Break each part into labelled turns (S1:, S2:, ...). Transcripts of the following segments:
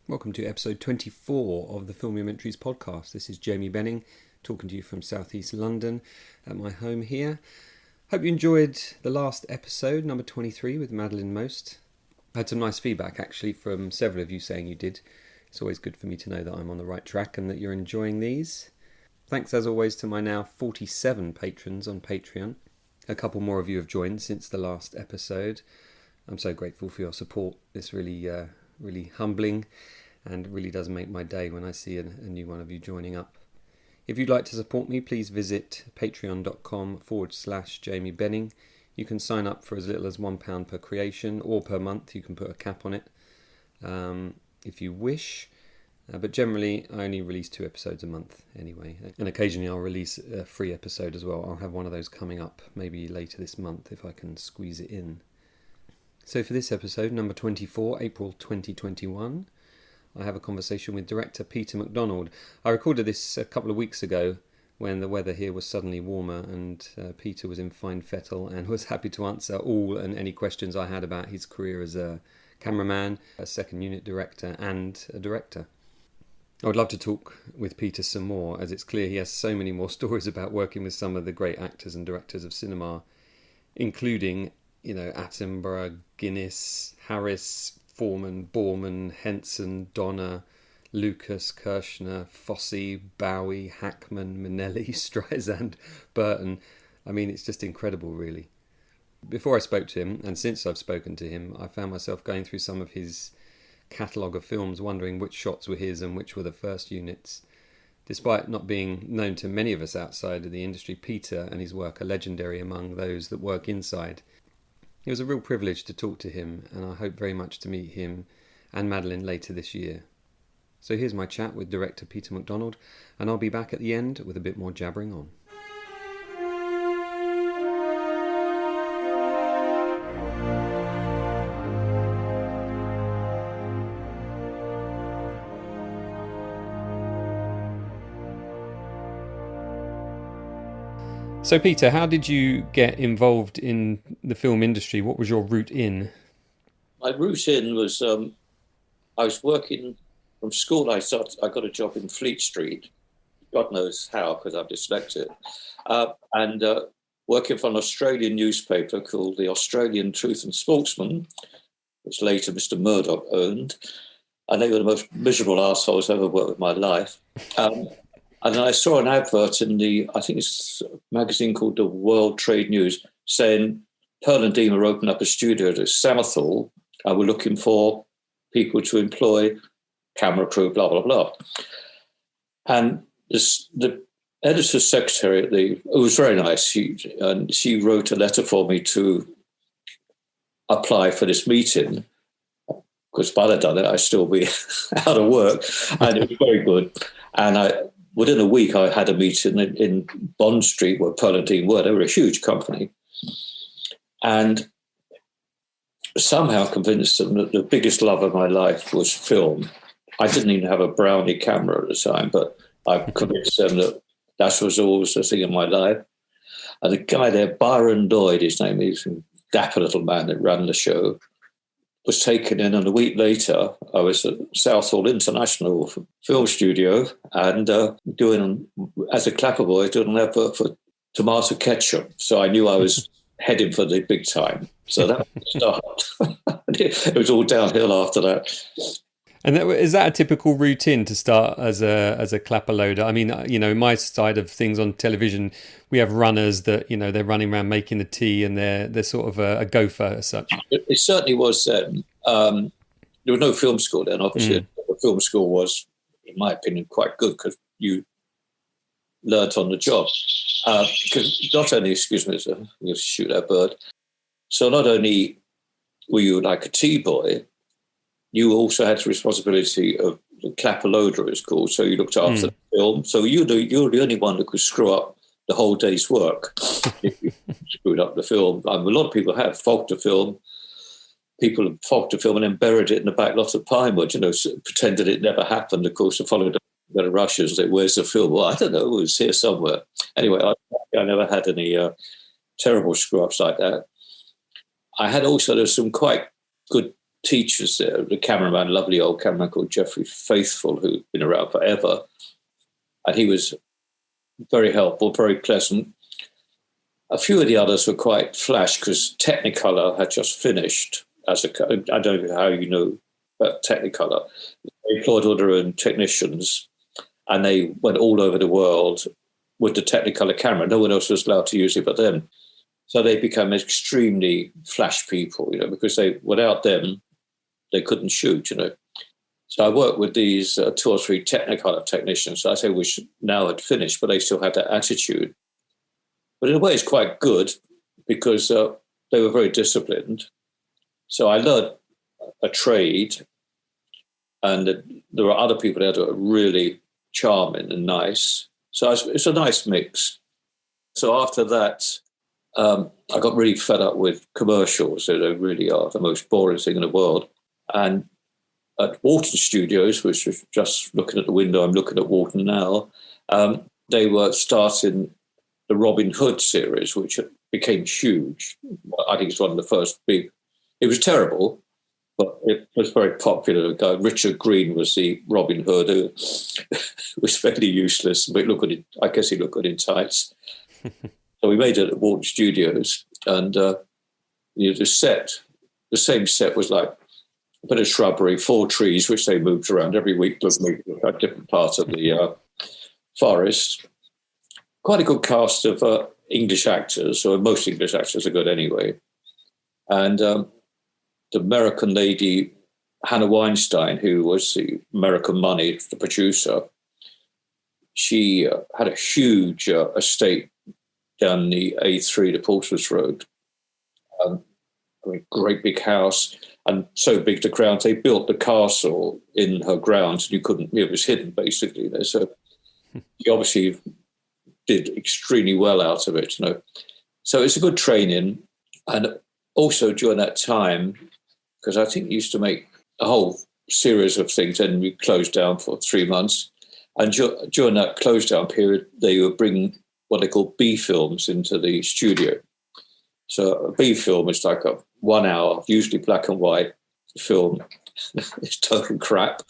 S1: Welcome to episode 24 of the Filmumentaries podcast. This is Jamie Benning talking to you from southeast London at my home here. Hope you enjoyed the last episode, number 23, with Madeline Most. I had some nice feedback actually from several of you saying you did. It's always good for me to know that I'm on the right track and that you're enjoying these. Thanks as always to my now 47 patrons on Patreon. A couple more of you have joined since the last episode. I'm so grateful for your support. It's really humbling and really does make my day when I see a new one of you joining up. If you'd like to support me, please visit patreon.com/Jamie Benning. You can sign up for as little as £1 per creation or per month. You can put a cap on it if you wish. But generally, I only release 2 episodes a month anyway. And occasionally I'll release a free episode as well. I'll have one of those coming up maybe later this month if I can squeeze it in. So for this episode, number 24, April 2021, I have a conversation with director Peter McDonald. I recorded this a couple of weeks ago when the weather here was suddenly warmer and Peter was in fine fettle and was happy to answer all and any questions I had about his career as a cameraman, a second unit director and a director. I would love to talk with Peter some more, as it's clear he has so many more stories about working with some of the great actors and directors of cinema, including Attenborough, Guinness, Harris, Foreman, Borman, Henson, Donner, Lucas, Kirshner, Fosse, Bowie, Hackman, Minnelli, Streisand, Burton. I mean, it's just incredible, really. Before I spoke to him, and since I've spoken to him, I found myself going through some of his catalogue of films, wondering which shots were his and which were the first units. Despite not being known to many of us outside of the industry, Peter and his work are legendary among those that work inside. It was a real privilege to talk to him, and I hope very much to meet him and Madeline later this year. So here's my chat with director Peter McDonald, and I'll be back at the end with a bit more jabbering on. So Peter, how did you get involved in the film industry? What was your route in?
S2: My route in was I was working from school. I got a job in Fleet Street. God knows how, because I'm dyslexic. And working for an Australian newspaper called the Australian Truth and Sportsman, which later Mr. Murdoch owned. And they were the most miserable assholes I've ever worked with in my life. And then I saw an advert in I think it's a magazine called the World Trade News, saying Pearl and Dean were opening up a studio at Samarthal and were looking for people to employ, camera crew, blah, blah, blah. And the editor's secretary it was very nice. She wrote a letter for me to apply for this meeting, because by the time I'd still be out of work. And it was very good. And within a week, I had a meeting in Bond Street where Pearl and Dean were. They were a huge company. And somehow convinced them that the biggest love of my life was film. I didn't even have a Brownie camera at the time, but I convinced them that was always the thing in my life. And the guy there, Byron Lloyd, his name is, a dapper little man that ran the show, was taken in, and a week later I was at Southall International Film Studio and doing, as a clapper boy, doing an advert for tomato ketchup. So I knew I was heading for the big time. So that was the start. It was all downhill after that.
S1: And is that a typical routine to start as a clapper loader? I mean, my side of things on television, we have runners that, they're running around making the tea and they're sort of a gopher as such.
S2: It certainly was. There was no film school then. Obviously, the film school was, in my opinion, quite good because you learnt on the job. Because not only, excuse me, I'm going to shoot that bird. So not only were you like a tea boy, you also had the responsibility of the clapper loader, it's called. So you looked after the film. So you're the only one that could screw up the whole day's work if you screwed up the film. A lot of people have fogged the film. People have fogged the film and then buried it in the back lot of Pinewood, pretended it never happened. Of course, the following day, the Russians, say, where's the film? Well, I don't know, it was here somewhere. Anyway, I never had any terrible screw-ups like that. I had also, there's some quite good teachers there, the cameraman, lovely old cameraman called Geoffrey Faithful, who'd been around forever. And he was very helpful, very pleasant. A few of the others were quite flash because Technicolor had just finished. I don't know how you know about Technicolor. They employed all their own technicians, and they went all over the world with the Technicolor camera. No one else was allowed to use it but them. So they became extremely flash people, because without them, they couldn't shoot, So I worked with these 2 or 3 Technicolor technicians, I say, which now had finished, but they still had that attitude. But in a way, it's quite good because they were very disciplined. So I learned a trade, and there were other people there that were really charming and nice. So it's a nice mix. So after that, I got really fed up with commercials. They really are the most boring thing in the world. And at Wharton Studios, which was just looking at the window, I'm looking at Wharton now, they were starting the Robin Hood series, which became huge. I think it's one of the first big. It was terrible, but it was very popular. The guy, Richard Green, was the Robin Hood, who was fairly useless, but I guess he looked good in tights. So we made it at Wharton Studios, and the same set was like a bit of shrubbery, 4 trees, which they moved around every week to move a different part of the forest. Quite a good cast of English actors, or most English actors are good anyway. And the American lady, Hannah Weinstein, who was the American Money, the producer, she had a huge estate down the A3, the Portsmouth Road. Great big house, and so big the grounds. They built the castle in her grounds, and you couldn't, it was hidden basically. So she obviously did extremely well out of it, So it's a good training. And also during that time, because I think used to make a whole series of things, and we closed down for 3 months. And during that close down period, they were bringing what they call B films into the studio. So a B film is like a 1 hour, usually black and white film. It's total crap.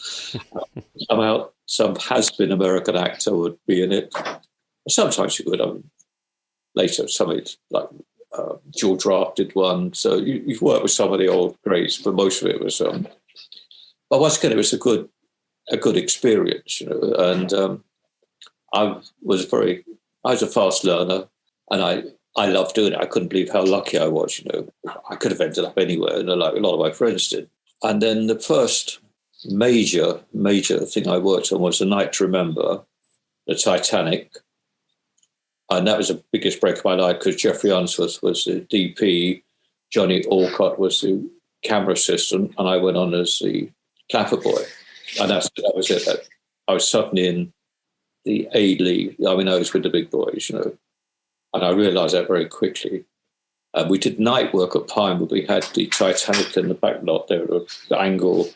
S2: Somehow some has-been American actor would be in it. Sometimes you would. Later, somebody like George Raft did one. So you've worked with some of the old greats, but most of it was. But once again, it was a good experience, And I was a fast learner, and I loved doing it. I couldn't believe how lucky I was, I could have ended up anywhere, like a lot of my friends did. And then the first major thing I worked on was A Night to Remember, the Titanic. And that was the biggest break of my life because Jeffrey Unsworth was the DP, Johnny Alcott was the camera assistant, and I went on as the clapper boy. And that was it. I was suddenly in the A League. I was with the big boys, And I realised that very quickly. We did night work at Pinewood. We had the Titanic in the back lot there, the angle.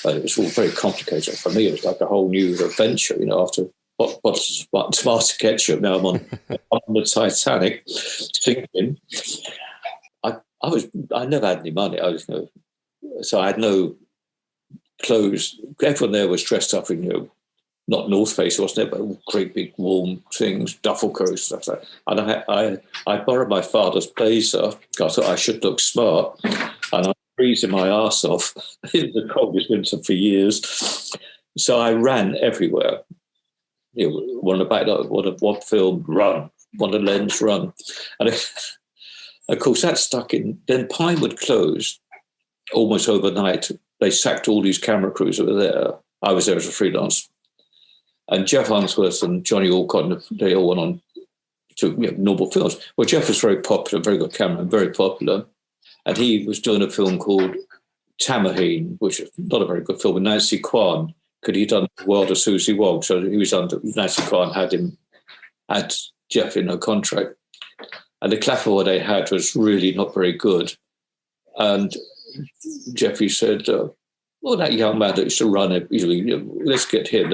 S2: It was all very complicated. For me, it was like a whole new adventure, after tomato ketchup. Now I'm on the Titanic, thinking. I never had any money. So I had no clothes. Everyone there was dressed up in, not North Face, wasn't it, but great big warm things, duffel coats, stuff like that. And I borrowed my father's blazer. I thought I should look smart, and I'm freezing my arse off in the coldest winter for years. So I ran everywhere. One of the back, one film, run. One of the lens, run. And of course, that stuck in. Then Pinewood closed almost overnight. They sacked all these camera crews that were there. I was there as a freelance. And Jeff Unsworth and Johnny Alcott, they all went on to normal films. Well, Jeff was very popular, very good cameraman, very popular. And he was doing a film called Tamahine, which is not a very good film, with Nancy Kwan, because he'd done The World of Susie Wong. So he was under, Nancy Kwan had Jeff in her contract. And the clapper they had was really not very good. And Jeffrey said, well, that young man that used to run it, let's get him.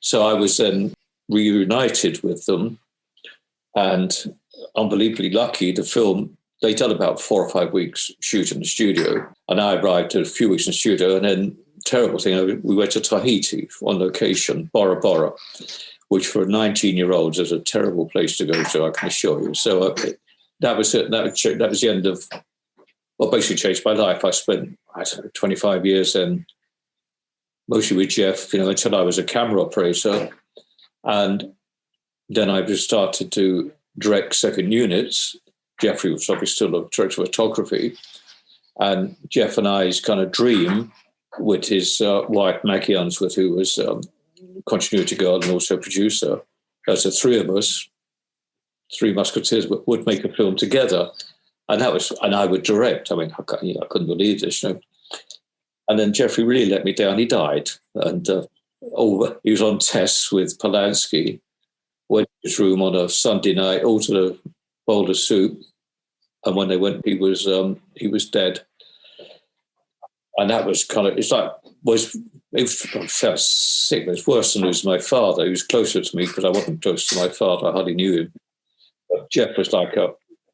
S2: So I was then reunited with them, and unbelievably lucky, the film they'd done about 4 or 5 weeks shoot in the studio, and I arrived a few weeks in the studio, and then terrible thing, we went to Tahiti on location, Bora Bora, which for 19-year-olds is a terrible place to go to, I can assure you. So that was it. That was the end of what basically changed my life. I spent 25 years then, mostly with Jeff, until I was a camera operator, and then I just started to direct second units. Jeffrey was obviously still a director of photography, and Jeff and I's kind of dream with his wife Maggie Unsworth, who was continuity girl and also producer, as the three of us, Three Musketeers, would make a film together, and I would direct. I mean, I couldn't believe this, And then Jeffrey really let me down. He died, and he was on tests with Polanski. Went to his room on a Sunday night, ordered a bowl of soup, and when they went, he was dead. And that was kind of, it felt sick. It was worse than losing my father. He was closer to me because I wasn't close to my father. I hardly knew him. But Jeff was like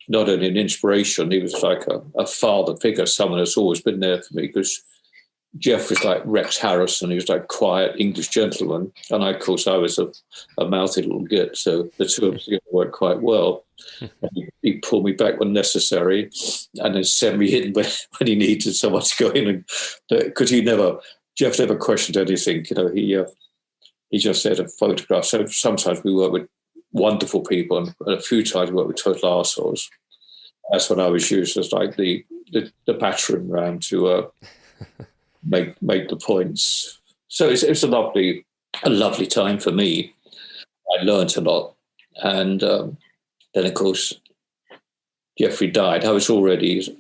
S2: not only an inspiration, he was like a father figure, someone that's always been there for me, because Jeff was like Rex Harrison. He was like quiet English gentleman. And of course, I was a mouthy little git. So the two of us together worked quite well. He pulled me back when necessary, and then sent me in when he needed someone to go in, because Jeff never questioned anything. He just said a photograph. So sometimes we work with wonderful people, and a few times we work with total arseholes. That's when I was used as like the battering ram to make the points. So it's a lovely time for me. I learned a lot, and then of course Jeffrey died. I was already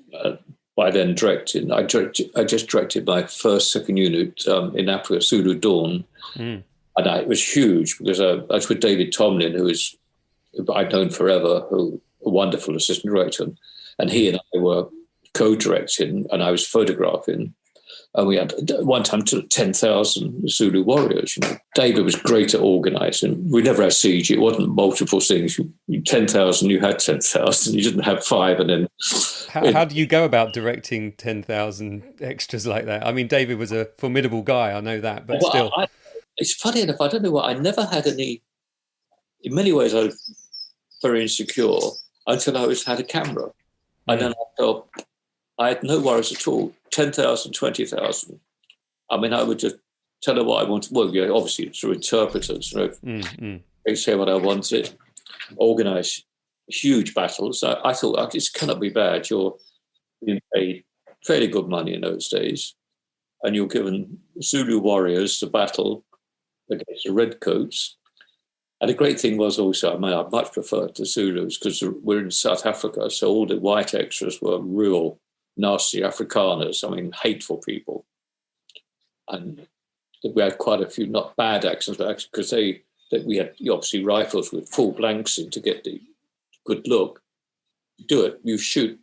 S2: by then directing. I just directed my first second unit in Africa, Zulu Dawn, and it was huge because I was with David Tomlin, who I'd known forever, who a wonderful assistant director, and he and I were co-directing, and I was photographing. And we had one time 10,000 Zulu warriors. David was great at organising. We never had siege. It wasn't multiple things. 10,000, you had 10,000. You didn't have 5. And then
S1: how do you go about directing 10,000 extras like that? I mean, David was a formidable guy. I know that, but still,
S2: it's funny enough. I don't know what. I never had any. In many ways, I was very insecure until I had a camera, and then I felt I had no worries at all. 10,000, 20,000. I mean, I would just tell her what I wanted. Well, yeah, obviously through interpreters, they say what I wanted, organise huge battles. I thought, this cannot be bad. You're being paid fairly good money in those days, and you're given Zulu warriors to battle against the redcoats. And the great thing was also, I much preferred the Zulus because we're in South Africa, so all the white extras were real nasty Afrikaners, I mean, hateful people. And we had quite a few, not bad accents, but because we had obviously rifles with full blanks in to get the good look. Do it, you shoot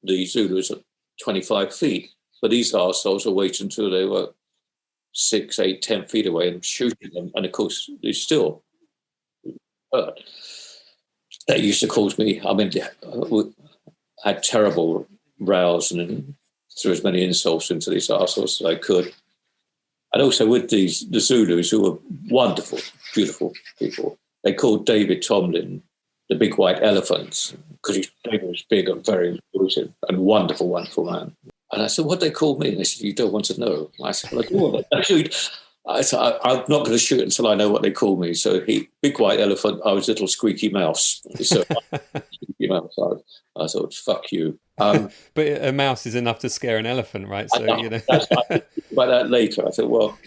S2: the Zulus at 25 feet, but these arseholes are waiting until they were 6, 8, 10 feet away and shooting them. And of course, they still hurt. That used to cause me, I mean, I had terrible rows and threw as many insults into these arseholes as I could. And also with the Zulus, who were wonderful, beautiful people, they called David Tomlin the big white elephant because David was big and very brutal and wonderful, wonderful man. And I said, what they called me? And they said, you don't want to know. I said, well, I do want to shoot. I said, I'm not going to shoot until I know what they call me. So big white elephant, I was little squeaky mouse. So squeaky mouse, I thought, fuck you.
S1: But a mouse is enough to scare an elephant, right? So
S2: I think about that later. I thought, well,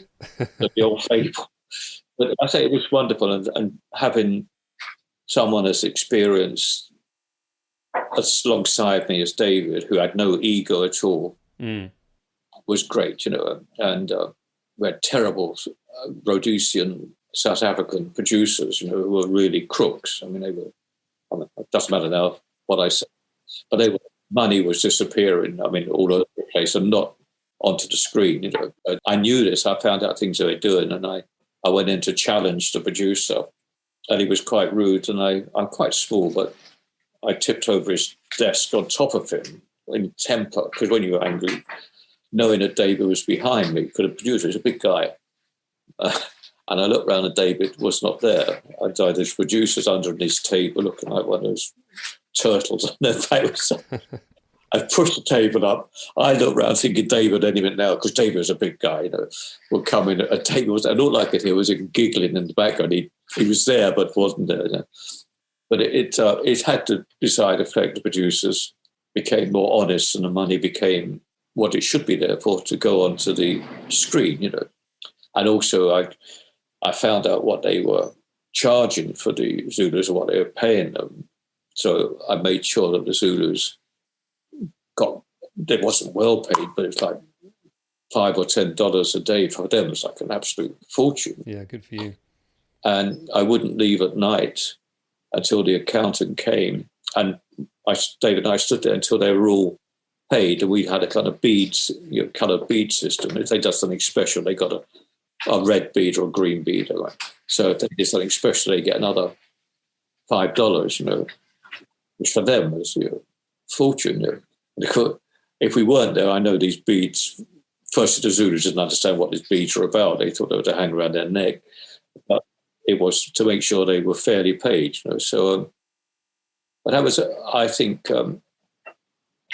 S2: the old fable. But I say it was wonderful, and having someone as experienced alongside me as David, who had no ego at all, was great, And we had terrible Rhodesian South African producers, who were really crooks. I mean, it doesn't matter now what I say, but money was disappearing, all over the place and not onto the screen, I knew this. I found out things they were doing, and I went in to challenge the producer, and he was quite rude, and I'm quite small, but I tipped over his desk on top of him in temper, because when you were angry, knowing that David was behind me, for the producer, he's a big guy. And I looked round and David was not there. I'd either his producers under his table looking like one of those turtles on their face. I pushed the table up. I looked round thinking David any minute now, because David was a big guy, would come in. A table was, I looked like it, he was giggling in the background. He was there, but wasn't there. But it had to decide effect. The producers became more honest, and the money became what it should be there for, to go onto the screen, And also, I found out what they were charging for the Zulus and what they were paying them. So I made sure that the Zulus they wasn't well paid, but it's like $5 or $10 a day for them. It's like an absolute fortune.
S1: Yeah, good for you.
S2: And I wouldn't leave at night until the accountant came. And David and I stood there until they were all paid. And we had a kind of beads, coloured bead system. If they did something special, they got a red bead or a green bead. So if they did something special, they get another $5, which for them was fortune. If we weren't there, I know these beads, first the Zulus didn't understand what these beads were about. They thought they were to hang around their neck. But it was to make sure they were fairly paid. So, but that was, I think, a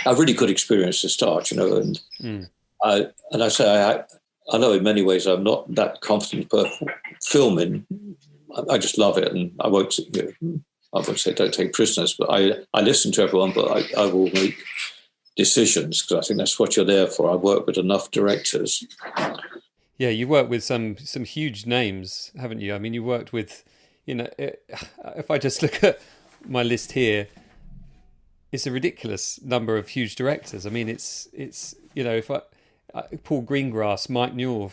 S2: really good experience to start, and I say I know in many ways I'm not that confident, but filming, I just love it, and I won't say don't take prisoners, but I listen to everyone, but I will make decisions, because I think that's what you're there for. I work with enough directors.
S1: Yeah, you worked with some huge names, haven't you? I mean, you worked with, if I just look at my list here, it's a ridiculous number of huge directors. I mean, it's if Paul Greengrass, Mike Newell,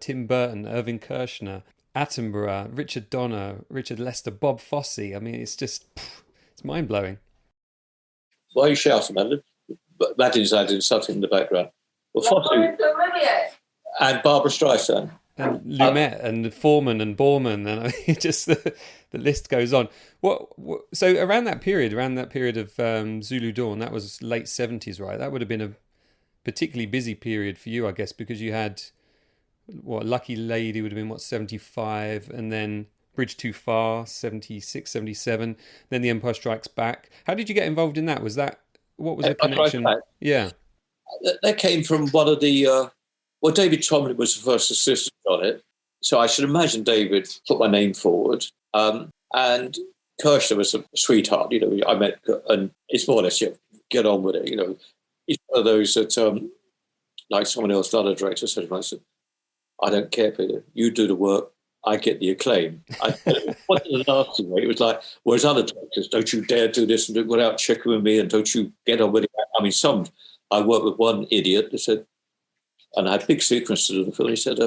S1: Tim Burton, Irving Kershner, Attenborough, Richard Donner, Richard Lester, Bob Fosse. I mean, it's mind blowing.
S2: Why are you shouting, Madeline? Madeline's adding something in the background. Well, Fosse and Barbara Streisand.
S1: And Lumet and Foreman and Borman, and I mean, just the list goes on. So around that period of Zulu Dawn, that was late 70s, right? That would have been a particularly busy period for you, I guess, because you had Lucky Lady would have been 75, and then Bridge Too Far 76, 77, then The Empire Strikes Back. How did you get involved in that? What was the connection? Yeah,
S2: that came from one of the. David Tomlin was the first assistant on it, so I should imagine David put my name forward. And Kershner was a sweetheart, I met, and it's more or less, get on with it, He's one of those that, like someone else, the other director said to me, I said, I don't care, Peter, you do the work, I get the acclaim. It wasn't a nasty way. It was like, whereas other directors, don't you dare do this and do it without checking with me, and don't you get on with it. I mean, I worked with one idiot that said, and I had big sequences to the film. He said,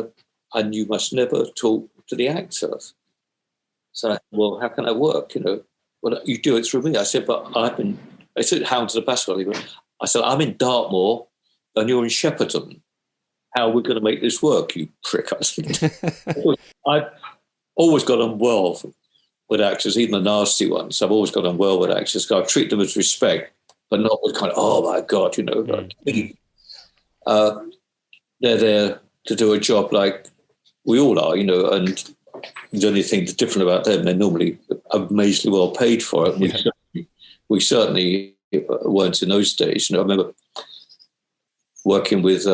S2: and you must never talk to the actors. So I said, well, how can I work? Well, you do it through me. I said, but I said, Hound to the Baswell. I said, I'm in Dartmoor and you're in Shepperton. How are we going to make this work, you prick? I said, I've always got on well with actors, even the nasty ones. I've always got on well with actors. I treat them with respect, but not with kind of, oh my God, they're there to do a job like we all are, and the only thing that's different about them, they're normally amazingly well paid for it. Yeah. We certainly weren't in those days. I remember working with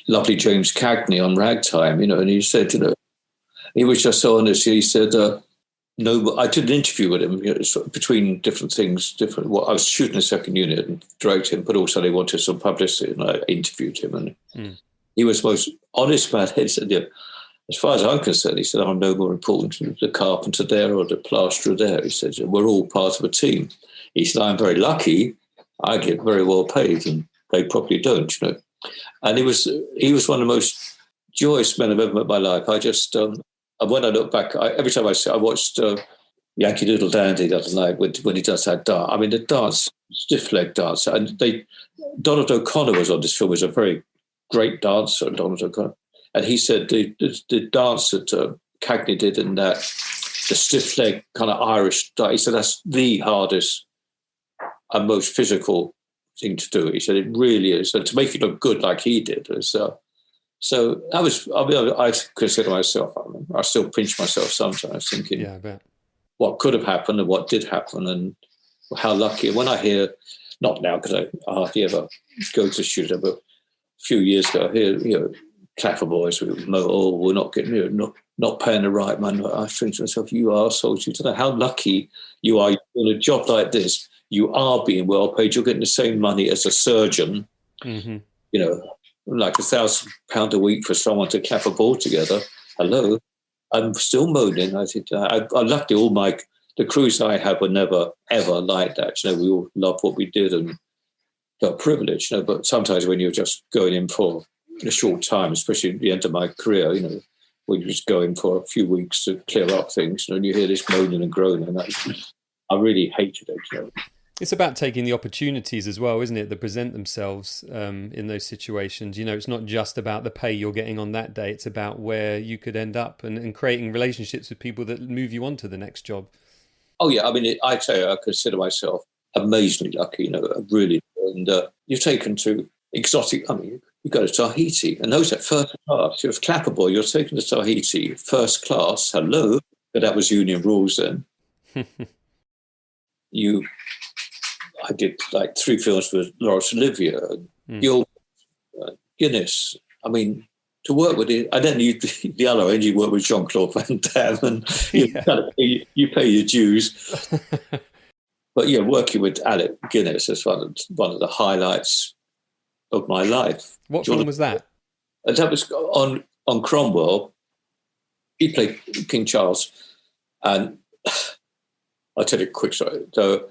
S2: lovely James Cagney on Ragtime, and he said, he was just so honest. He said, no, I did an interview with him between different things, I was shooting a second unit and directed him, but also they wanted some publicity, and I interviewed him, and he was the most honest man. He said, as far as I'm concerned, he said, I'm no more important than the carpenter there or the plasterer there. He said, we're all part of a team. He said, I'm very lucky. I get very well paid, and they probably don't, And he was one of the most joyous men I've ever met in my life. I just, when I look back, every time I watched Yankee Doodle Dandy the other night when he does that dance. I mean, the dance, stiff leg dance, and Donald O'Connor was on this film. Was a very great dancer, Donald O'Connor, and he said the dance that Cagney did in that, the stiff leg kind of Irish dance, he said that's the hardest and most physical thing to do. He said it really is. So to make it look good like he did. So that was, I mean, I consider myself, I still pinch myself sometimes thinking
S1: Yeah, I bet.
S2: what could have happened and what did happen and how lucky. When I hear, not now because I hardly ever go to studio, but a few years ago, I hear, Clapper boys, we're not getting, not paying the right man. I think to myself, you arseholes, you don't know how lucky you are. In a job like this, you are being well paid. You're getting the same money as a surgeon, like £1,000 a week for someone to clap a ball together. Hello. I'm still moaning. I think I luckily the crews I had were never ever like that. We all loved what we did and got privileged. But sometimes when you're just going in for a short time, especially at the end of my career, when you're just going for a few weeks to clear up things, and you hear this moaning and groaning, I really hated it.
S1: It's about taking the opportunities as well, isn't it, that present themselves in those situations. It's not just about the pay you're getting on that day. It's about where you could end up and creating relationships with people that move you on to the next job.
S2: Oh, yeah. I mean, I'd say I consider myself amazingly lucky, really. And you're taken to exotic, you go to Tahiti, and those at first class. You're a clapper boy, you're taken to Tahiti, first class, hello. But that was union rules then. I did like 3 films with Laurence Olivier, Gilbert, Guinness. I mean, to work with it, I don't need the other end. You work with Jean-Claude Van Damme, and you pay your dues. But yeah, working with Alec Guinness is one of the highlights of my life.
S1: What film was that?
S2: And that was on Cromwell. He played King Charles, and I'll tell you a quick story. So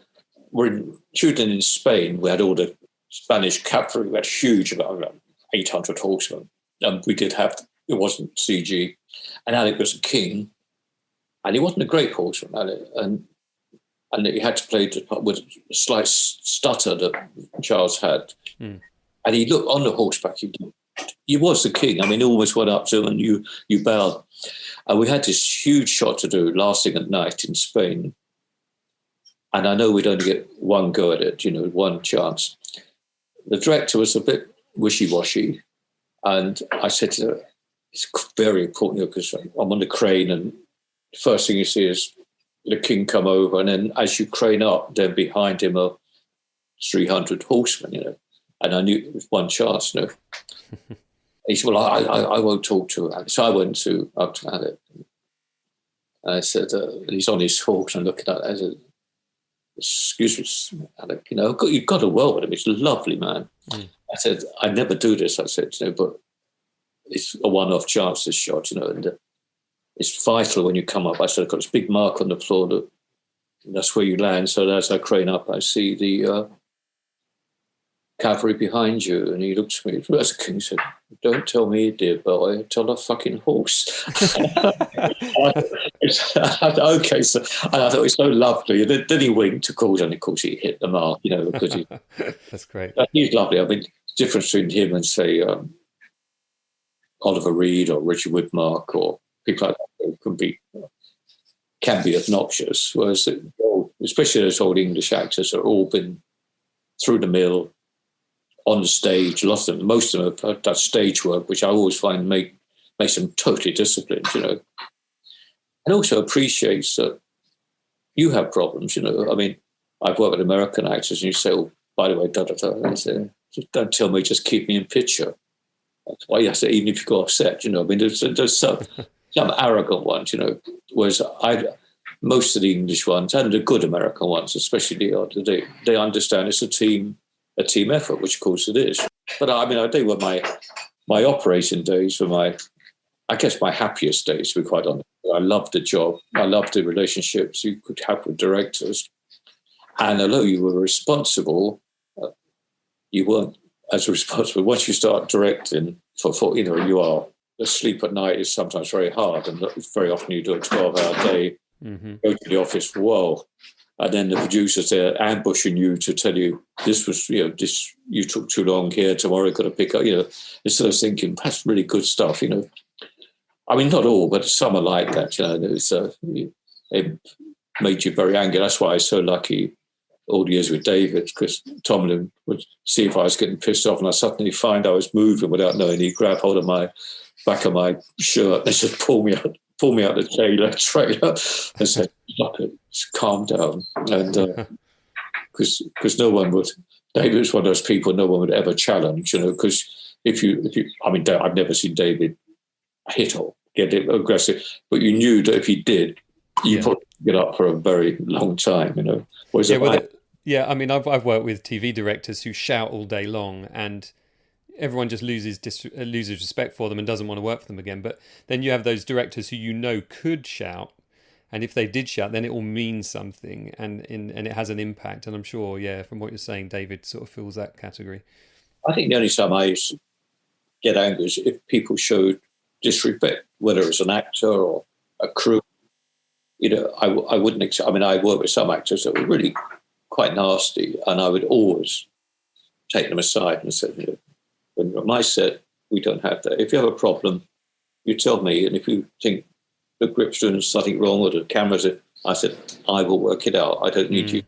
S2: we're shooting in Spain. We had all the Spanish cavalry. We had huge, about 800 horsemen. And we did have, it wasn't CG. And Alec was a king. And he wasn't a great horseman, Alec. And he had to play with a slight stutter that Charles had. And he looked on the horseback. He was the king. I mean, he almost went up to him and you bowed. And we had this huge shot to do, lasting at night in Spain. And I know we'd only get one go at it, one chance. The director was a bit wishy-washy. And I said to her, it's very important because I'm on the crane and the first thing you see is the king come over. And then as you crane up, then behind him are 300 horsemen, And I knew it was one chance, He said, well, I won't talk to Alec. So I went up to Alec. And I said, he's on his horse and looking at it. I said, excuse me, Alec, you've got to well with him. He's a lovely man. I said, I never do this. I said, but it's a one-off chance, this shot, and it's vital when you come up. I said, I've got this big mark on the floor that's where you land. So as I crane up, I see the cavalry behind you. And he looked at me as a king, said, don't tell me, dear boy, tell the fucking horse. Okay, so and I thought it was so lovely. And then he winked, of course, and of course he hit the mark, because
S1: that's great.
S2: He's lovely. I mean, the difference between him and, say, Oliver Reed or Richard Widmark or people like that can be obnoxious, whereas especially those old English actors are all been through the mill, on the stage. Most of them have done stage work, which I always find makes them totally disciplined, and also appreciates that you have problems, I mean, I've worked with American actors and you say, oh, by the way, da-da-da. I say, don't tell me, just keep me in picture. That's why I say, even if you go upset, I mean, there's some arrogant ones, whereas most of the English ones and the good American ones, especially they understand it's a team effort, which of course it is. But I mean, I think my operating days were my happiest days, to be quite honest. I loved the job. I loved the relationships you could have with directors. And although you were responsible, you weren't as responsible. Once you start directing, you are. The sleep at night is sometimes very hard, and very often you do a 12-hour day, go to the office, whoa. And then the producers, they're ambushing you to tell you this was, this you took too long here, tomorrow you've got to pick up, instead of thinking, that's really good stuff, I mean, not all, but some are like that, it made you very angry. That's why I was so lucky all the years with David, because Tomlin would see if I was getting pissed off, and I suddenly find I was moving without knowing. He'd grab hold of my back of my shirt and just pull me out the trailer and say, "Stop it, just calm down." And because no one would. David was one of those people no one would ever challenge, because if you, I mean, I've never seen David hit or get aggressive, but you knew that if he did, you probably get up for a very long time, Whereas
S1: I mean, I've worked with TV directors who shout all day long, and everyone just loses respect for them and doesn't want to work for them again. But then you have those directors who could shout, and if they did shout, then it all means something, and it has an impact. And I'm sure, from what you're saying, David sort of fills that category. I
S2: think the only time I used to get angry is if people showed disrespect, whether it's an actor or a crew. I wouldn't accept. I mean, I worked with some actors that were really quite nasty, and I would always take them aside and say, when on my set, we don't have that. If you have a problem, you tell me, and if you think the grip's doing something wrong or the camera's, I said, I will work it out. I don't need you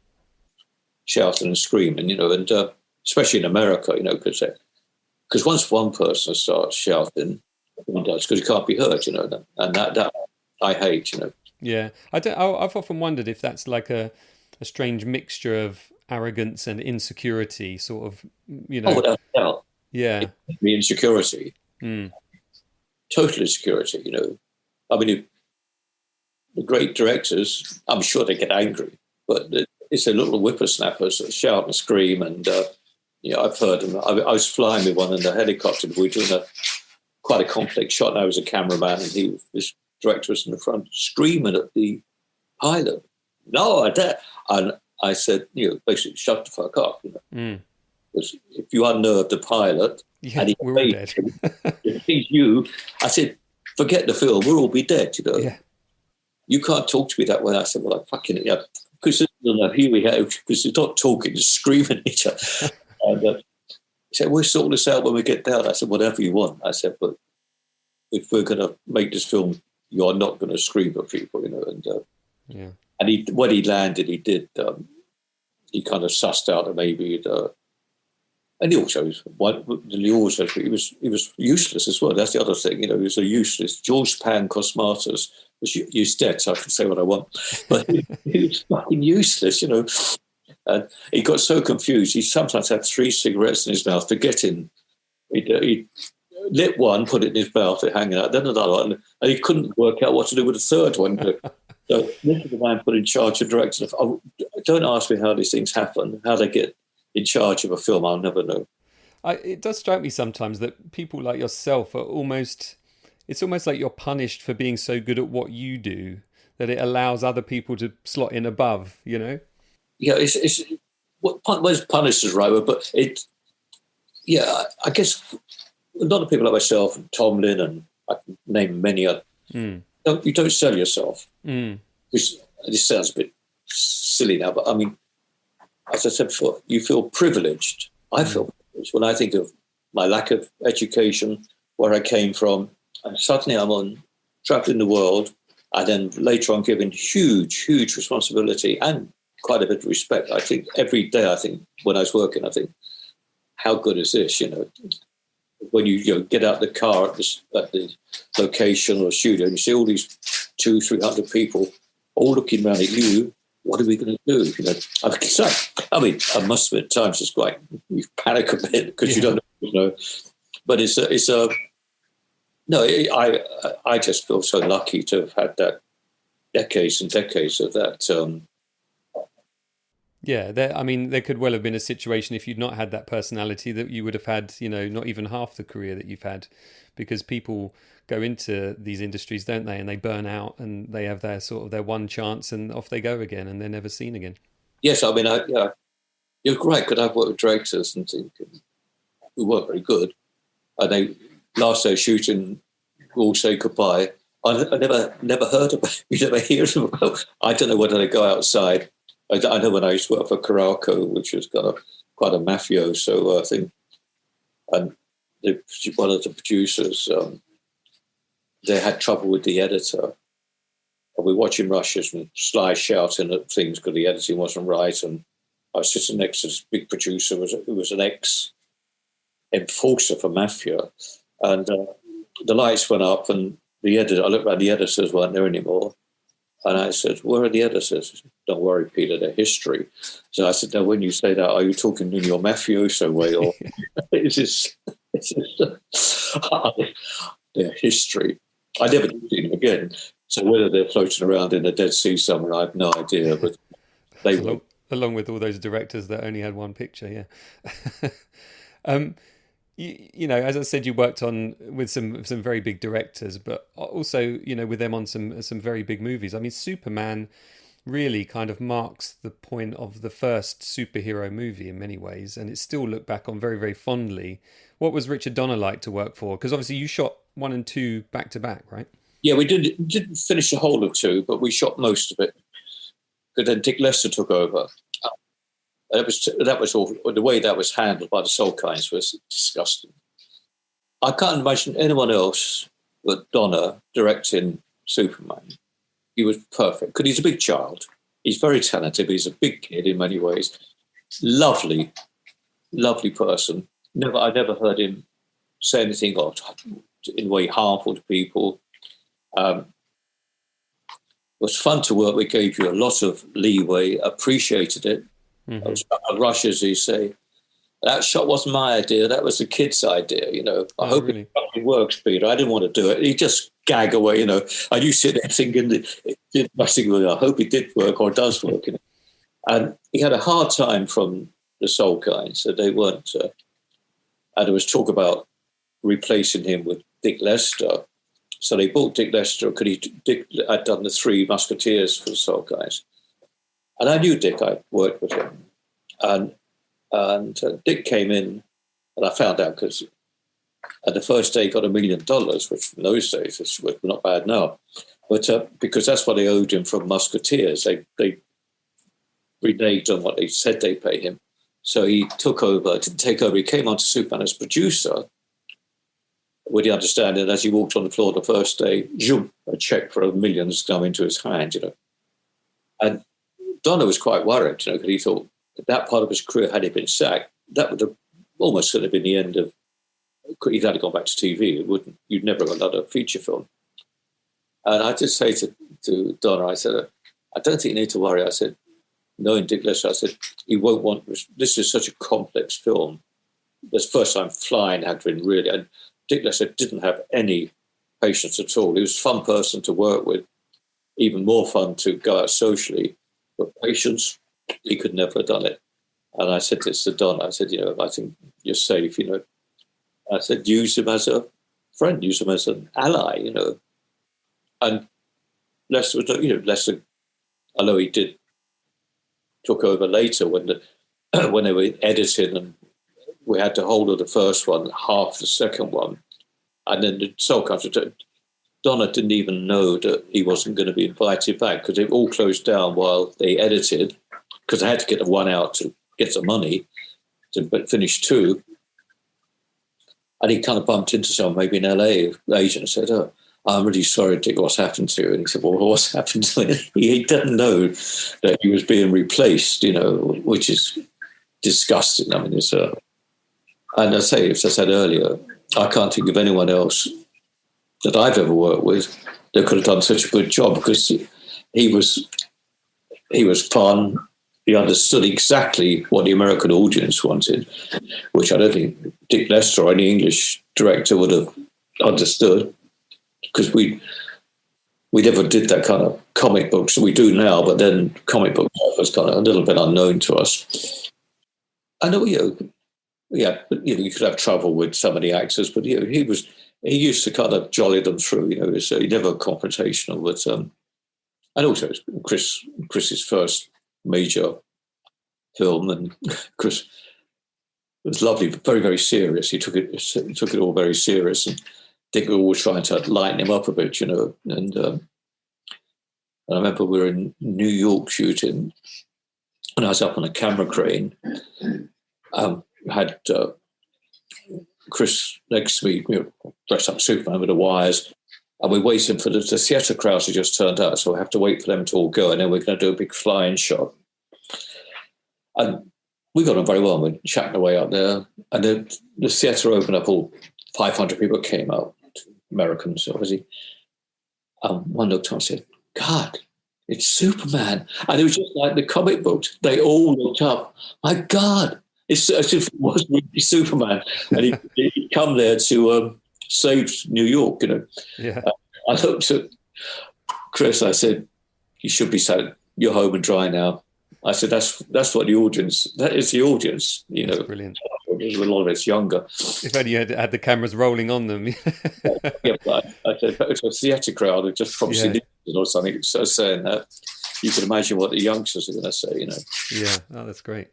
S2: shouting and screaming, and especially in America, because once one person starts shouting, everyone does, because it can't be heard, and that I hate,
S1: Yeah, I've often wondered if that's like a strange mixture of arrogance and insecurity, sort of,
S2: Oh, without doubt.
S1: Yeah.
S2: The insecurity. Total insecurity, I mean, if the great directors, I'm sure they get angry, but it's a little whippersnappers that shout and scream, and I've heard them. I was flying with one in the helicopter. We were doing quite a complex shot, and I was a cameraman, and this director was in the front screaming at the pilot. No, I dare. And I said, basically, shut the fuck up. Because if you unnerve the pilot, and
S1: we're all dead.
S2: I said, forget the film. We'll all be dead.
S1: Yeah.
S2: You can't talk to me that way. I said, well, I fucking because here we have, because they're not talking, just screaming at each other. And he said, we'll sort this out when we get down. I said, whatever you want. I said, but if we're going to make this film, you're not going to scream at people, And when he landed, he did. He kind of sussed out that maybe, and he was useless as well. That's the other thing, he was a useless. George Pan Cosmatos was dead, so I can say what I want, but he was fucking useless, And he got so confused. He sometimes had 3 cigarettes in his mouth, forgetting he lit one, put it in his mouth, it hanging out, then another one, and he couldn't work out what to do with the third one. So this is the man put in charge of directing. Oh, don't ask me how these things happen, how they get in charge of a film. I'll never know.
S1: It does strike me sometimes that people like yourself are it's almost like you're punished for being so good at what you do that it allows other people to slot in above, Yeah,
S2: it's punished is right, but I guess a lot of people like myself and Tomlin, and I can name many others, you don't sell yourself. Which, this sounds a bit silly now, but I mean, as I said before, you feel privileged. I feel privileged when I think of my lack of education, where I came from, and suddenly I'm traveling the world, and then later on given huge, huge responsibility and quite a bit of respect. I think every day, when I was working, I think, how good is this, When you get out the car at the location or studio and you see all these 200-300 people all looking around at you, what are we going to do? I mean, I must admit, at times it's quite, you panic a bit because you don't know, But I just feel so lucky to have had that decades and decades of that.
S1: There could well have been a situation if you'd not had that personality that you would have had, not even half the career that you've had, because people go into these industries, don't they? And they burn out and they have their one chance and off they go again and they're never seen again.
S2: Yes, I mean, you're right, because I've worked with directors and who weren't very good. And last day shooting, we all say goodbye. I never heard about, you never hear about. I don't know whether they go outside. I know when I used to work for Caralco, which was quite a mafioso thing, and one of the producers, they had trouble with the editor. And we're watching rushes and Sly shouting at things because the editing wasn't right. And I was sitting next to this big producer who was an ex-enforcer for Mafia. And the lights went up and I looked around, the editors weren't there anymore. And I said, where are the editors? He said, don't worry, Peter, they're history. So I said, now, when you say that, are you talking in your mafioso way, or is this they're history? I never did see them again. So whether they're floating around in the Dead Sea somewhere, I have no idea. But they were.
S1: Along with all those directors that only had one picture, yeah. You know, as I said, you worked with some very big directors, but also, you know, with them on some very big movies. I mean, Superman really kind of marks the point of the first superhero movie in many ways, and it's still looked back on very, very fondly. What was Richard Donner like to work for? Because obviously you shot 1 and 2 back to back, right?
S2: Yeah, we didn't finish the whole of 2, but we shot most of it. But then Dick Lester took over. That was all. The way that was handled by the Solkines was disgusting. I can't imagine anyone else but Donner directing Superman. He was perfect because he's a big child. He's very talented, but he's a big kid in many ways. Lovely, lovely person. I never heard him say anything in a way harmful to people. It was fun to work with. Gave you a lot of leeway. Appreciated it. Mm-hmm. I was rush, as you say. That shot wasn't my idea. That was the kid's idea, you know. I hope it fucking works, Peter. I didn't want to do it. He just gag away, you know. And you sit there thinking, I hope it did work or does work. You know? And he had a hard time from the Solkines, so they weren't. And there was talk about replacing him with Dick Lester. So they bought Dick Lester because Dick had done the 3 Musketeers for the Solkines. And I knew Dick. I worked with him. And Dick came in, and I found out because the first day he got $1 million, which in those days is not bad now. But because that's what they owed him from Musketeers. They reneged on what they said they pay him. So he didn't take over. He came on to Superman as producer with the understanding as he walked on the floor the first day, a check for $1 million come into his hand, you know. And Donner was quite worried, you know, because he thought that part of his career, had he been sacked, that would have almost sort of been the end of. He'd had to go back to TV. You'd never have another feature film. And I just say to Donner, I said, I don't think you need to worry. I said, knowing Dick Lester, I said, he won't want. This is such a complex film. This first time flying had been really, and Dick Lester didn't have any patience at all. He was a fun person to work with, even more fun to go out socially. But patience, he could never have done it. And I said this to Don. I said, you know, I think you're safe, you know. I said, use him as a friend, use him as an ally, you know. And Lester was, you know, Lester, although he took over later when when they were editing, and we had to hold of the first one, half the second one. And then the Soul Country, Donner didn't even know that he wasn't going to be invited back because it all closed down while they edited, because they had to get the one out to get some money to finish 2. And he kind of bumped into someone, maybe in LA, agent, and said, "Oh, I'm really sorry, Dick, what's happened to you?" And he said, "Well, what's happened to him?" He didn't know that he was being replaced, you know, which is disgusting. I mean, it's and as I said earlier, I can't think of anyone else that I've ever worked with that could have done such a good job, because he was fun. He understood exactly what the American audience wanted, which I don't think Dick Lester or any English director would have understood, because we never did that kind of comic books. We do now, but then comic book was kind of a little bit unknown to us. I know, you could have trouble with some of the actors, but he used to kind of jolly them through. You know, so he never confrontational. But and also Chris's first major film, and Chris was lovely, but very, very serious. He took it all very serious, and Dick was always trying to lighten him up a bit, you know. And I remember we were in New York shooting, and I was up on a camera crane. Had Chris next to me, you know, dressed up Superman with the wires, and we're waiting for the theatre crowds who just turned out, so we have to wait for them to all go, and then we're going to do a big flying shot. And we got on very well. We're chatting away out there. And then the theatre opened up, all 500 people came out, Americans, obviously. One looked up and said, God, it's Superman. And it was just like the comic books. They all looked up. My God, it's as if it was really Superman. And he'd come there to save New York, you know.
S1: Yeah.
S2: I looked at Chris, I said, you should be sad. You're home and dry now. I said, that's what the audience, that is the audience, you know.
S1: Brilliant.
S2: A lot of it's younger.
S1: If only you had the cameras rolling on them.
S2: Yeah, but I said, if it was a theatre crowd, I'd just probably seen it or something. So saying that, you can imagine what the youngsters are going to say, you know.
S1: Yeah, oh, that's great.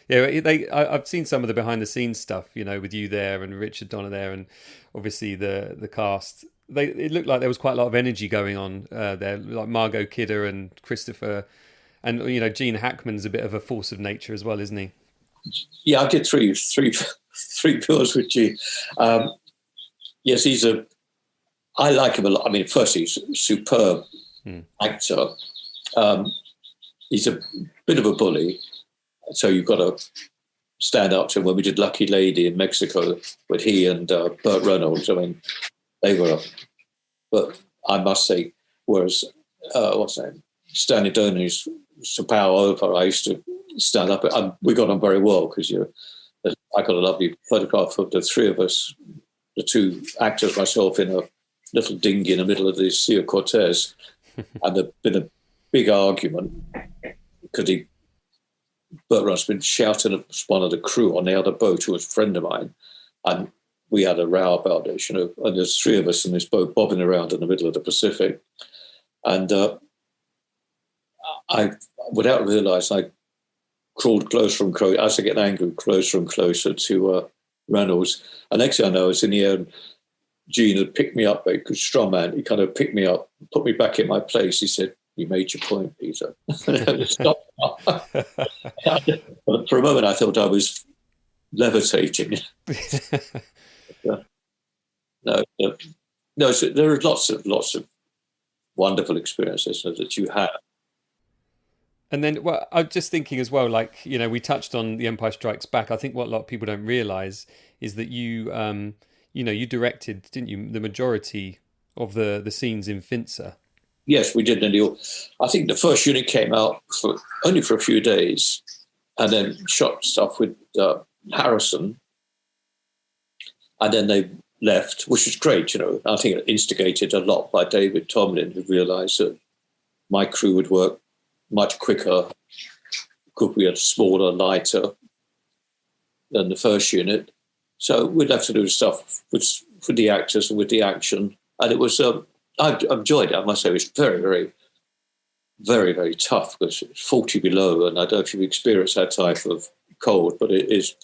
S1: Yeah, I've seen some of the behind the scenes stuff, you know, with you there and Richard Donner there, and obviously the cast. It looked like there was quite a lot of energy going on there, like Margot Kidder and Christopher, and you know, Gene Hackman's a bit of a force of nature as well, isn't he?
S2: Yeah, I did three films with Gene. Yes, I like him a lot. I mean, first, he's a superb actor. He's a bit of a bully, so you've got to stand up to him. When we did Lucky Lady in Mexico with he and Burt Reynolds, I mean, they were, but I must say, whereas, what's that? Stanley Donen used to power over, I used to stand up. We got on very well because I got a lovely photograph of the three of us, the two actors, myself, in a little dinghy in the middle of the Sea of Cortez. And there'd been a big argument because Burt Reynolds had been shouting at one of the crew on the other boat, who was a friend of mine, and we had a row about this, you know. And there's three of us in this boat bobbing around in the middle of the Pacific, and I, without realising, I crawled closer and closer. As I get angry, closer and closer to Reynolds. And next thing I know, I was in the air, and Gene had picked me up, because strong man. He kind of picked me up, put me back in my place. He said, "You made your point, Peter." Stop. For a moment, I thought I was levitating. No. So there are lots of wonderful experiences that you have.
S1: And then, well, I'm just thinking as well, like, you know, we touched on The Empire Strikes Back. I think what a lot of people don't realise is that you you directed, didn't you, the majority of the scenes in Finzer?
S2: Yes, we did. I think the first unit came out only for a few days, and then shot stuff with Harrison, and then they left, which was great, you know. I think it instigated a lot by David Tomlin, who realised that my crew would work much quicker, could be a smaller, lighter than the first unit. So we'd have to do stuff with the actors and with the action. And it was, I enjoyed it, I must say. It was very, very, very, very tough because it's 40 below. And I don't know if you've experienced that type of cold, but it is.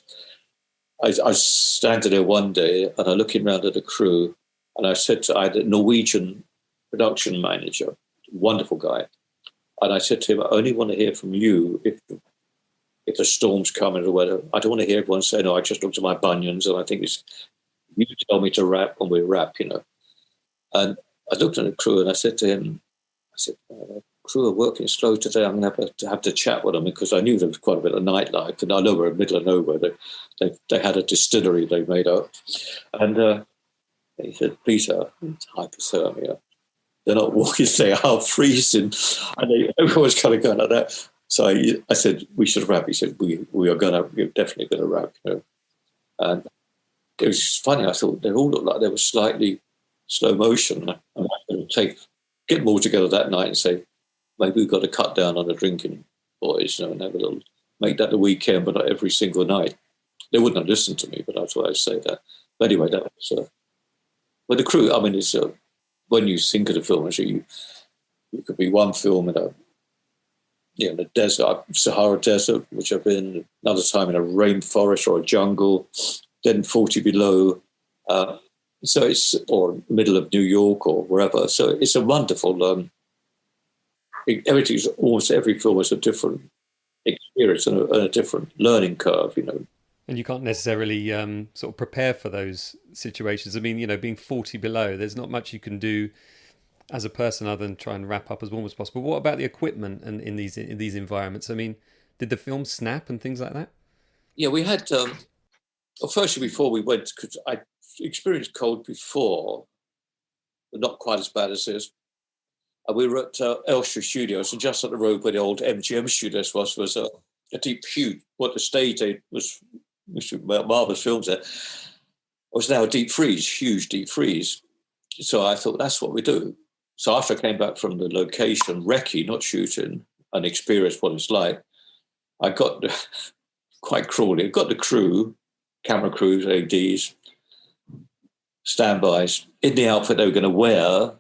S2: I was standing there one day and I'm looking around at the crew, and I had a Norwegian production manager, wonderful guy. And I said to him, I only want to hear from you if the storm's coming or whatever. I don't want to hear everyone say, no, I just looked at my bunions and I think you tell me to rap when we rap, you know. And I looked at the crew and I said to him, crew are working slow today. I'm going to have to chat with them, because I knew there was quite a bit of nightlife. And I know we're in the middle of nowhere. They had a distillery they made up. And he said, Peter, it's hypothermia. They're not walking, they are freezing. And everyone was kind of going like that. So I said, we should rap. He said, we're definitely going to rap, you know. And it was funny. I thought they all looked like they were slightly slow motion. And I was going to get them all together that night and say, maybe we've got to cut down on the drinking, boys, you know, and have a little, make that the weekend, but not every single night. They wouldn't have listened to me, but that's why I say that. But anyway, that was, but the crew, I mean, it's, when you think of the film, you could be one film in the desert, Sahara Desert, which I've been, another time in a rainforest or a jungle, then 40 below. So it's, or middle of New York or wherever. So it's a wonderful, almost every film is a different experience and a different learning curve, you know.
S1: And you can't necessarily sort of prepare for those situations. I mean, you know, being 40 below, there's not much you can do as a person other than try and wrap up as warm as possible. What about the equipment and in these environments? I mean, Did the film snap and things like that?
S2: Yeah, we had, well, firstly, before we went, because I experienced cold before, but not quite as bad as this. We were at Elstree Studios, and just up the road where the old MGM Studios was a deep, huge, what the stage was, which were marvellous films there, was now a deep freeze, huge deep freeze. So I thought, that's what we do. So after I came back from the location, recce, not shooting, and experienced what it's like, I got, quite cruelly, I got the crew, camera crews, ADs, standbys, in the outfit they were going to wear,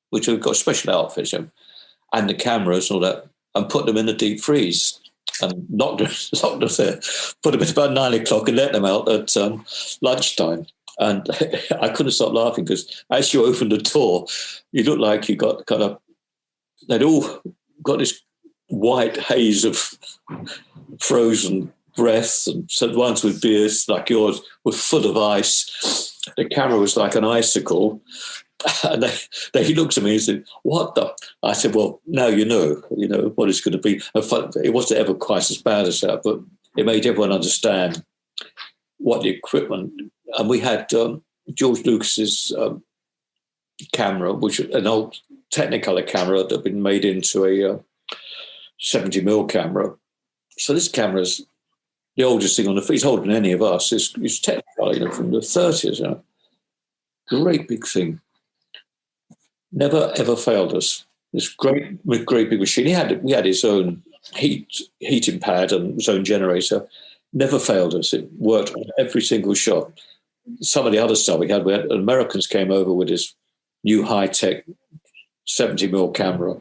S2: which we've got special outfits, and the cameras and all that, and put them in the deep freeze and locked them there, put them at about 9 o'clock and let them out at lunchtime. And I couldn't stop laughing because as you opened the door, you looked like you got kind of, they'd all got this white haze of frozen breath, and so ones with beards like yours were full of ice. The camera was like an icicle. And he looked at me and said, "What the?" I said, "Well, now you know what it's going to be." It wasn't ever quite as bad as that, but it made everyone understand what the equipment. And we had George Lucas's camera, which an old Technicolor camera that had been made into a 70mm camera. So this camera's the oldest thing on the. He's older than any of us. It's Technicolor, from the 30s. Great big thing. Never ever failed us. This great big machine. We had his own heating pad and his own generator. Never failed us. It worked on every single shot. Some of the other stuff we had Americans came over with this new high tech 70mm camera.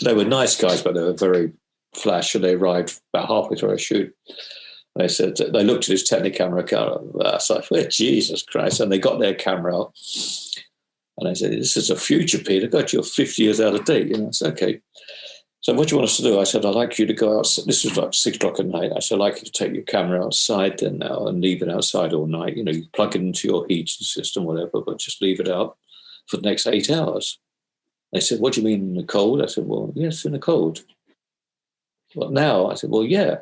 S2: They were nice guys, but they were very flash. And they arrived about halfway through our shoot. They said they looked at his Technicolor camera. I was like, oh, Jesus Christ! And they got their camera out. And I said, "This is a future, Peter. God, you're 50 years out of date." I said, "Okay. So what do you want us to do?" I said, "I'd like you to go out." This was like 6 o'clock at night. I said, "I'd like you to take your camera outside then now and leave it outside all night. You plug it into your heating system, whatever, but just leave it out for the next 8 hours." They said, "What do you mean in the cold?" I said, "Well, yes, in the cold." "What now?" I said, "Well, yeah."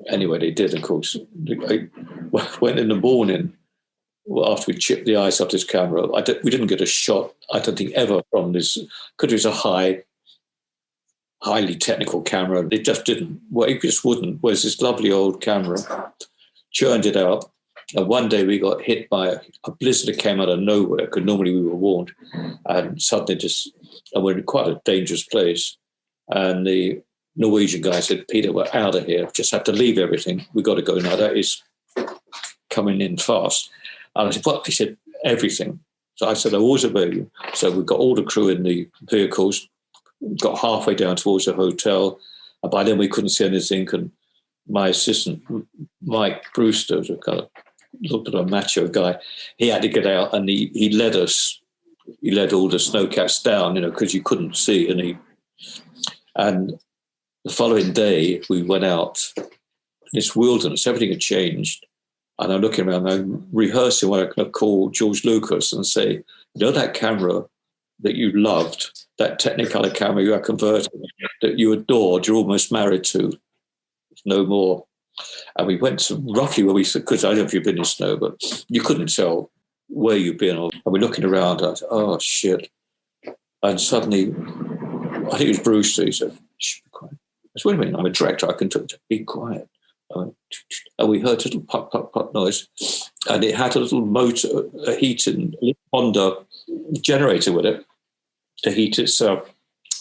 S2: Anyway, they did, of course. They went in the morning. Well, after we chipped the ice off this camera, we didn't get a shot, I don't think, ever from this, because it was a highly technical camera. It just didn't. Well, it just wouldn't. Whereas this lovely old camera churned it out. And one day we got hit by a blizzard that came out of nowhere, because normally we were warned. And suddenly and we're in quite a dangerous place. And the Norwegian guy said, "Peter, we're out of here. Just have to leave everything. We've got to go now. That is coming in fast." And I said, "What?" He said, "Everything." So I said, "I always obey you." So we got all the crew in the vehicles, got halfway down towards the hotel. And by then we couldn't see anything. And my assistant, Mike Brewster, was a kind of looked at a macho guy. He had to get out, and he led us. He led all the snowcats down, because you couldn't see. And the following day we went out. This wilderness, everything had changed. And I'm looking around, I'm rehearsing what I'm going to call George Lucas and say, that camera that you loved, that Technicolor camera you are converting, that you adored, you're almost married to, no more. And we went to roughly where because I don't know if you've been in snow, but you couldn't tell where you've been. And we're looking around, I said, "Oh, shit." And suddenly, I think it was Bruce, he said, "Shh, be quiet." I said, "Wait a minute, I'm a director, I can talk to be quiet." And we heard a little pop, pop, pop noise, and it had a little motor, a heating Honda generator with it to heat its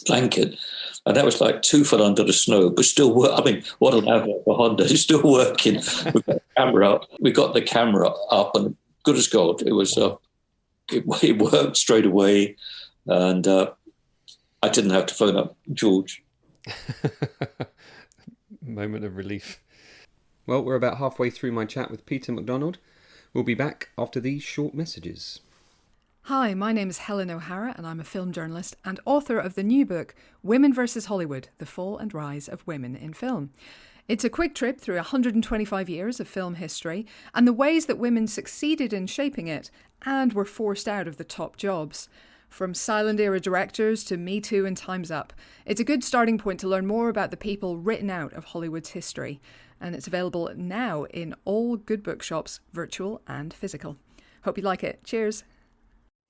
S2: blanket, and that was like 2 foot under the snow, but still work. I mean, what an advert for Honda! It's still working. We got the camera up. We got the camera up, and good as gold. It was. It worked straight away, and I didn't have to phone up George.
S1: Moment of relief. Well, we're about halfway through my chat with Peter McDonald. We'll be back after these short messages.
S3: Hi, my name is Helen O'Hara and I'm a film journalist and author of the new book, Women vs. Hollywood, The Fall and Rise of Women in Film. It's a quick trip through 125 years of film history and the ways that women succeeded in shaping it and were forced out of the top jobs. from silent era directors to Me Too and Time's Up. It's a good starting point to learn more about the people written out of Hollywood's history. And it's available now in all good bookshops, virtual and physical. Hope you like it. Cheers.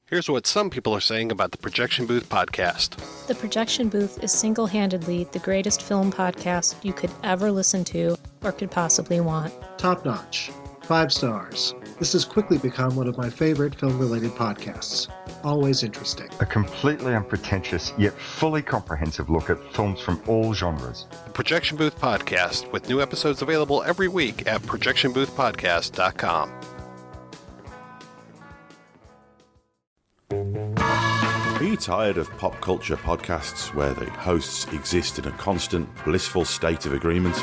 S4: Here's what some people are saying about the Projection Booth podcast.
S5: The Projection Booth is single-handedly the greatest film podcast you could ever listen to or could possibly want.
S6: Top notch. 5 stars. This has quickly become one of my favorite film-related podcasts. Always interesting.
S7: A completely unpretentious yet fully comprehensive look at films from all genres.
S4: The Projection Booth podcast, with new episodes available every week at projectionboothpodcast.com.
S8: Are you tired of pop culture podcasts where the hosts exist in a constant, blissful state of agreement?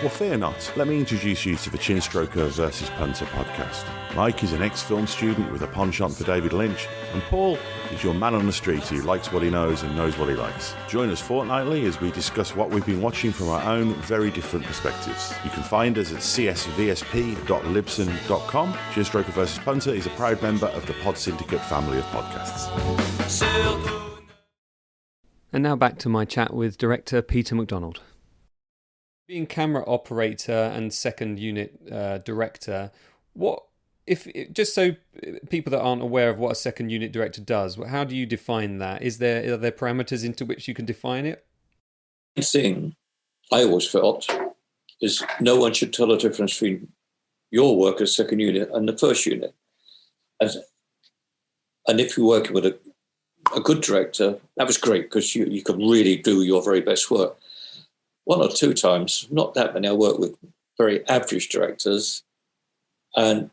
S8: Well, fear not. Let me introduce you to the Chinstroker versus Punter podcast. Mike is an ex-film student with a penchant for David Lynch, and Paul is your man on the street who likes what he knows and knows what he likes. Join us fortnightly as we discuss what we've been watching from our own very different perspectives. You can find us at csvsp.libsyn.com. Chinstroker versus Punter is a proud member of the Pod Syndicate family of podcasts.
S1: And now back to my chat with director Peter McDonald. Being camera operator and second unit director, just so people that aren't aware of what a second unit director does, how do you define that? Are there parameters into which you can define it?
S2: The thing I always felt is no one should tell the difference between your work as second unit and the first unit. And if you're working with a good director, that was great because you could really do your very best work. 1 or 2 times, not that many, I worked with very average directors. And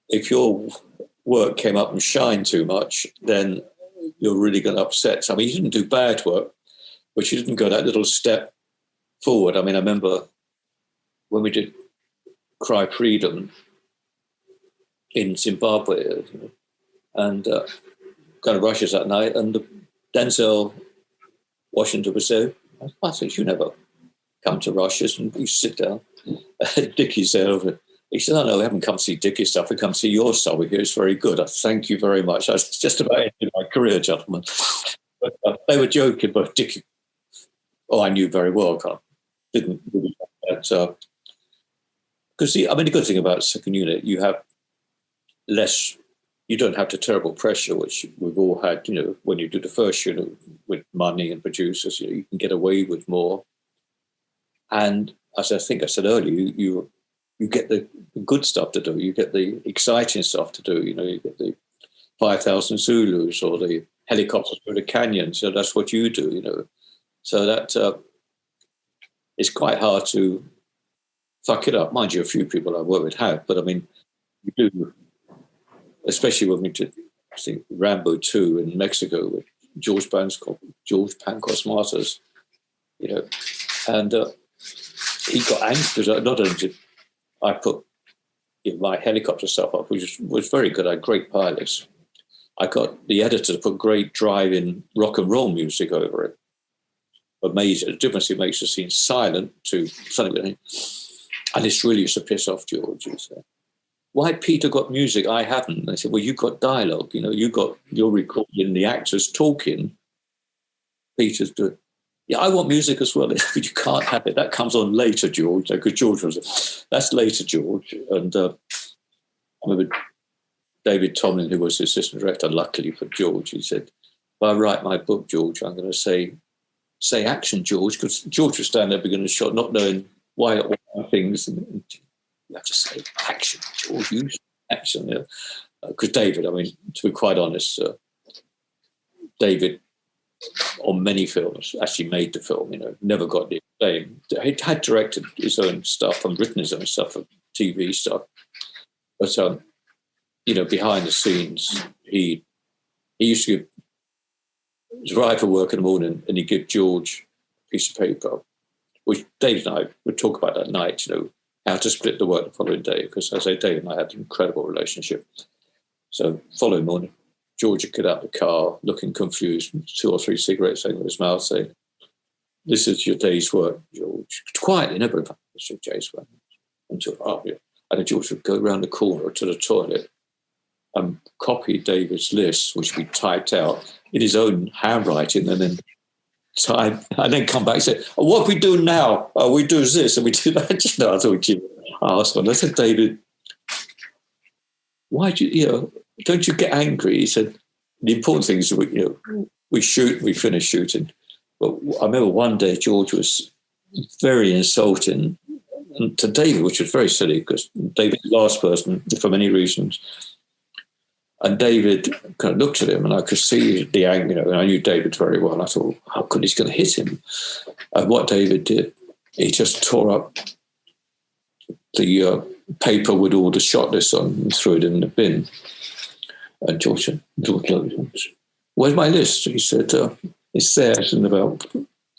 S2: if your work came up and shined too much, then you're really going to upset. So, I mean, you didn't do bad work, but you didn't go that little step forward. I mean, I remember when we did Cry Freedom in Zimbabwe, and kind of rushes that night, and Denzel Washington was there. I said, you never come to rushes, and you sit down. Dickie's there over. He said, oh, no, we haven't come to see Dickie's stuff. We come to see your stuff. We hear it's very good. Thank you very much. I was just about ending my career, gentlemen. But, they were joking, but Dickie, I knew very well. Didn't really that. Because, the good thing about second unit, you have less, you don't have the terrible pressure, which we've all had, when you do the first unit with money and producers, you can get away with more. And as I think I said earlier, you get the good stuff to do. You get the exciting stuff to do. You get the 5,000 Zulus or the helicopters through the canyon. So that's what you do, So that it's quite hard to fuck it up. Mind you, a few people I've worked with have, but you do, especially when we did, I think, Rambo 2 in Mexico with George Pancos Martyrs, and he got angry because not only did I put my helicopter stuff up, which was very good. I had great pilots. I got the editor to put great drive-in rock and roll music over it. Amazing. The difference it makes the scene silent to something. And it's really used to piss off George. He said, why Peter got music? I haven't. And I said, well, you got dialogue. You're recording the actors talking. Peter's doing. Yeah, I want music as well, but you can't have it. That comes on later, George, because George that's later, George. And I remember David Tomlin, who was the assistant director, luckily for George, he said, if I write my book, George, I'm going to say action, George, because George was standing there beginning the shot, not knowing why things. And you have to say action, George, use action. Because David, to be quite honest, David, on many films, actually made the film, never got the acclaim. He had directed his own stuff and written his own stuff for TV stuff. But, behind the scenes, he used to drive for work in the morning and he'd give George a piece of paper, which David and I would talk about that night, how to split the work the following day. Because as I say, David and I had an incredible relationship. So following morning, George would get out of the car, looking confused, 2 or 3 cigarettes hanging in his mouth, saying, this is your day's work, George. Quietly, never, this is your day's work. And then George would go around the corner to the toilet, and copy David's list, which we typed out in his own handwriting, and then type, and then come back and say, oh, what we do now? We do this and we do that. I thought, I asked him, I said, David, why do don't you get angry? He said, the important thing is we shoot, we finish shooting. But I remember one day George was very insulting to David, which was very silly because David's the last person for many reasons. And David kind of looked at him, and I could see the anger, and I knew David very well. And I thought, how could he's going to hit him? And what David did, he just tore up the paper with all the shot lists on and threw it in the bin. And George said, where's my list? He said, it's there. It's in about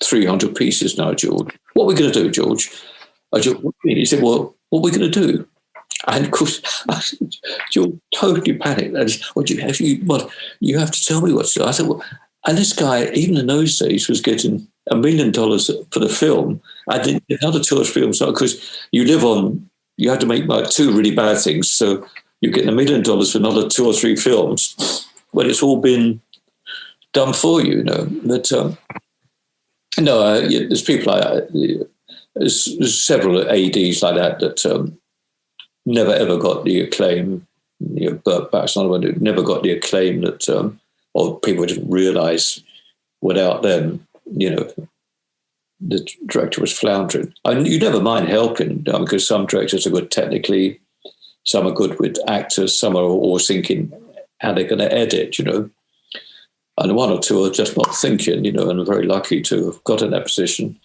S2: 300 pieces now, George. What are we going to do, George? He said, well, what are we going to do? And of course, George totally panicked. You have to tell me what to do. I said, well, and this guy, even in those days, was getting $1 million for the film. And then another 2 or 3 films, because you have to make like 2 really bad things. So you're getting $1 million for another 2 or 3 films when it's all been done for you, But there's people like that. There's several ADs like that never ever got the acclaim. Burt Back's another one who never got the acclaim that, or people didn't realise without them, the director was floundering. You never mind helping because some directors are good technically, some are good with actors, some are always thinking how they're going to edit, and 1 or 2 are just not thinking, and I'm very lucky to have got in that position,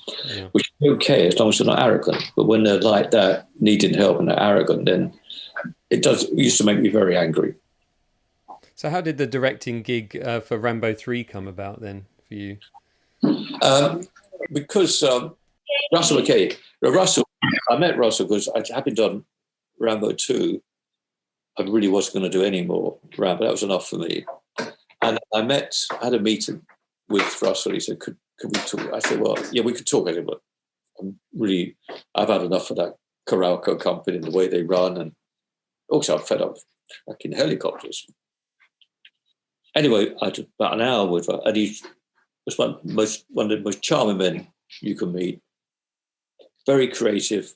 S2: which is okay as long as they're not arrogant. But when they're like that, needing help and they're arrogant, then it used to make me very angry.
S1: So how did the directing gig for Rambo 3 come about then for you?
S2: Because Russell McKay, I met Russell because having done Rambo 2, I really wasn't going to do any more Rambo. That was enough for me. And I had a meeting with Russell. He said, could we talk? I said, well, yeah, we could talk. I said, but I've had enough of that Coralco company and the way they run. And also I'm fed up fucking helicopters. Anyway, I did about an hour with her, and he was one of the most charming men you can meet. Very creative,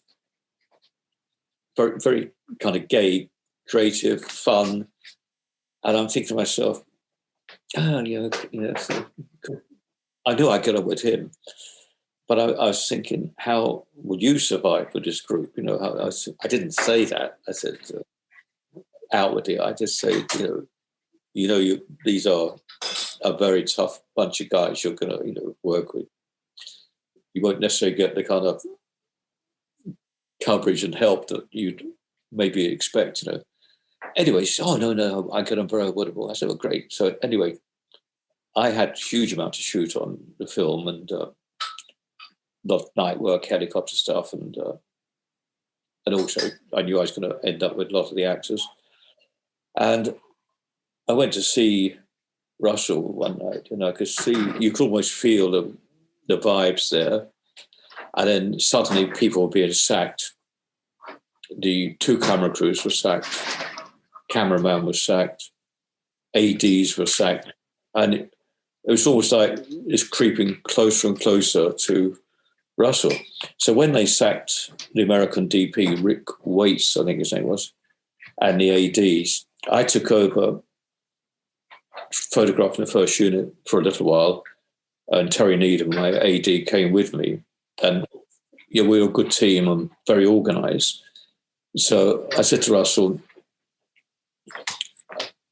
S2: very, very kind of gay, creative, fun. And I'm thinking to myself, so I knew I'd get on with him, but I was thinking, how would you survive with this group? I didn't say that. I said outwardly, I just say, these are a very tough bunch of guys you're going to work with. You won't necessarily get the kind of coverage and help that you'd maybe expect. Anyway, she said, oh, no, I get on very well. I said, well, great. So anyway, I had a huge amount to shoot on the film and a lot of night work, helicopter stuff, and also I knew I was going to end up with a lot of the actors. And I went to see Russell one night, and I could see, you could almost feel the vibes there. And then suddenly people were being sacked. The 2 camera crews were sacked. Cameraman was sacked, ADs were sacked, and it was almost like it's creeping closer and closer to Russell. So when they sacked the American DP, Rick Waits, I think his name was, and the ADs, I took over photographing the first unit for a little while, and Terry Needham, my AD, came with me, and we were a good team and very organised. So I said to Russell,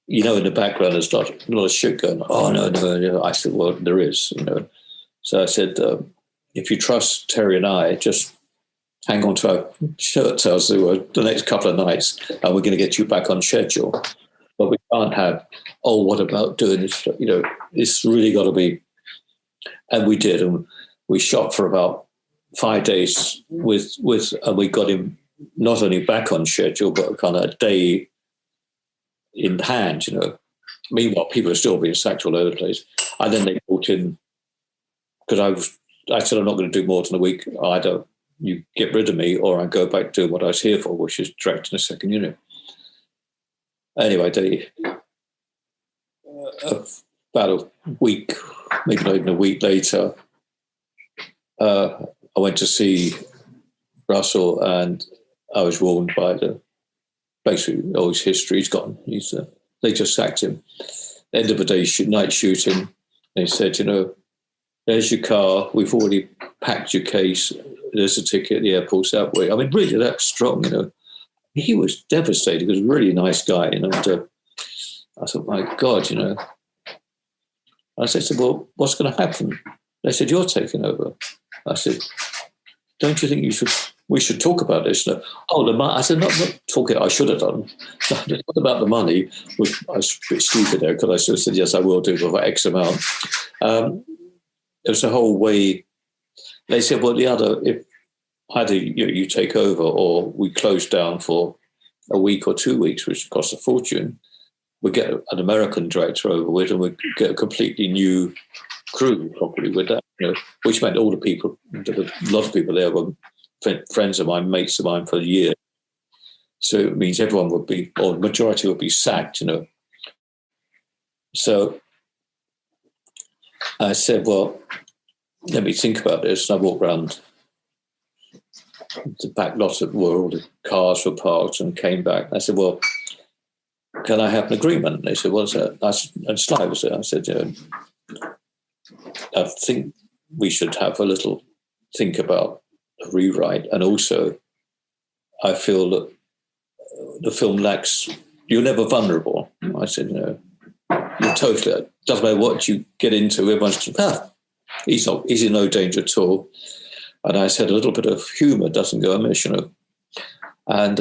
S2: in the background, there's a lot of shit going on. Oh, no. I said, well, there is, So I said, if you trust Terry and I, just hang on to our shirt tails the next couple of nights, and we're going to get you back on schedule. But we can't have, what about doing this? It's really got to be. And we did. And we shot for about 5 days and we got him not only back on schedule, but kind of a day in hand, Meanwhile, people are still being sacked all over the place. And then they brought in, because I said, I'm not going to do more than a week. Either you get rid of me or I go back to what I was here for, which is directing a second unit. anyway, about a week, maybe not even a week later, I went to see Russell, and I was warned by basically his history. He's gone. They just sacked him. End of the day, night shooting. They said, there's your car. We've already packed your case. There's a ticket. The airport's that way. I mean, really, that's strong. He was devastated. He was a really nice guy. And I thought, my God, I said, well, what's going to happen? They said, you're taking over. I said, don't you think we should talk about this? The money. I said, not talking. I should have done. Not about the money. Which I was a bit stupid there, because I sort of said, yes, I will do for X amount. It was the whole way. They said, well, if either you take over or we close down for a week or 2 weeks, which costs a fortune, we get an American director over with, and we get a completely new crew probably with that, which meant all the people, a lot of people there were friends of mine, mates of mine for a year. So it means everyone would be, or the majority would be sacked, So I said, well, let me think about this. And I walked around the back lot where all the cars were parked, and came back. I said, well, can I have an agreement? And they said, what's that? And Sly was there. I said, I think we should have a little think about a rewrite. And also, I feel that the film lacks, you're never vulnerable. I said, you're totally, doesn't matter what you get into, everyone's he's in no danger at all. And I said, a little bit of humour doesn't go amiss, And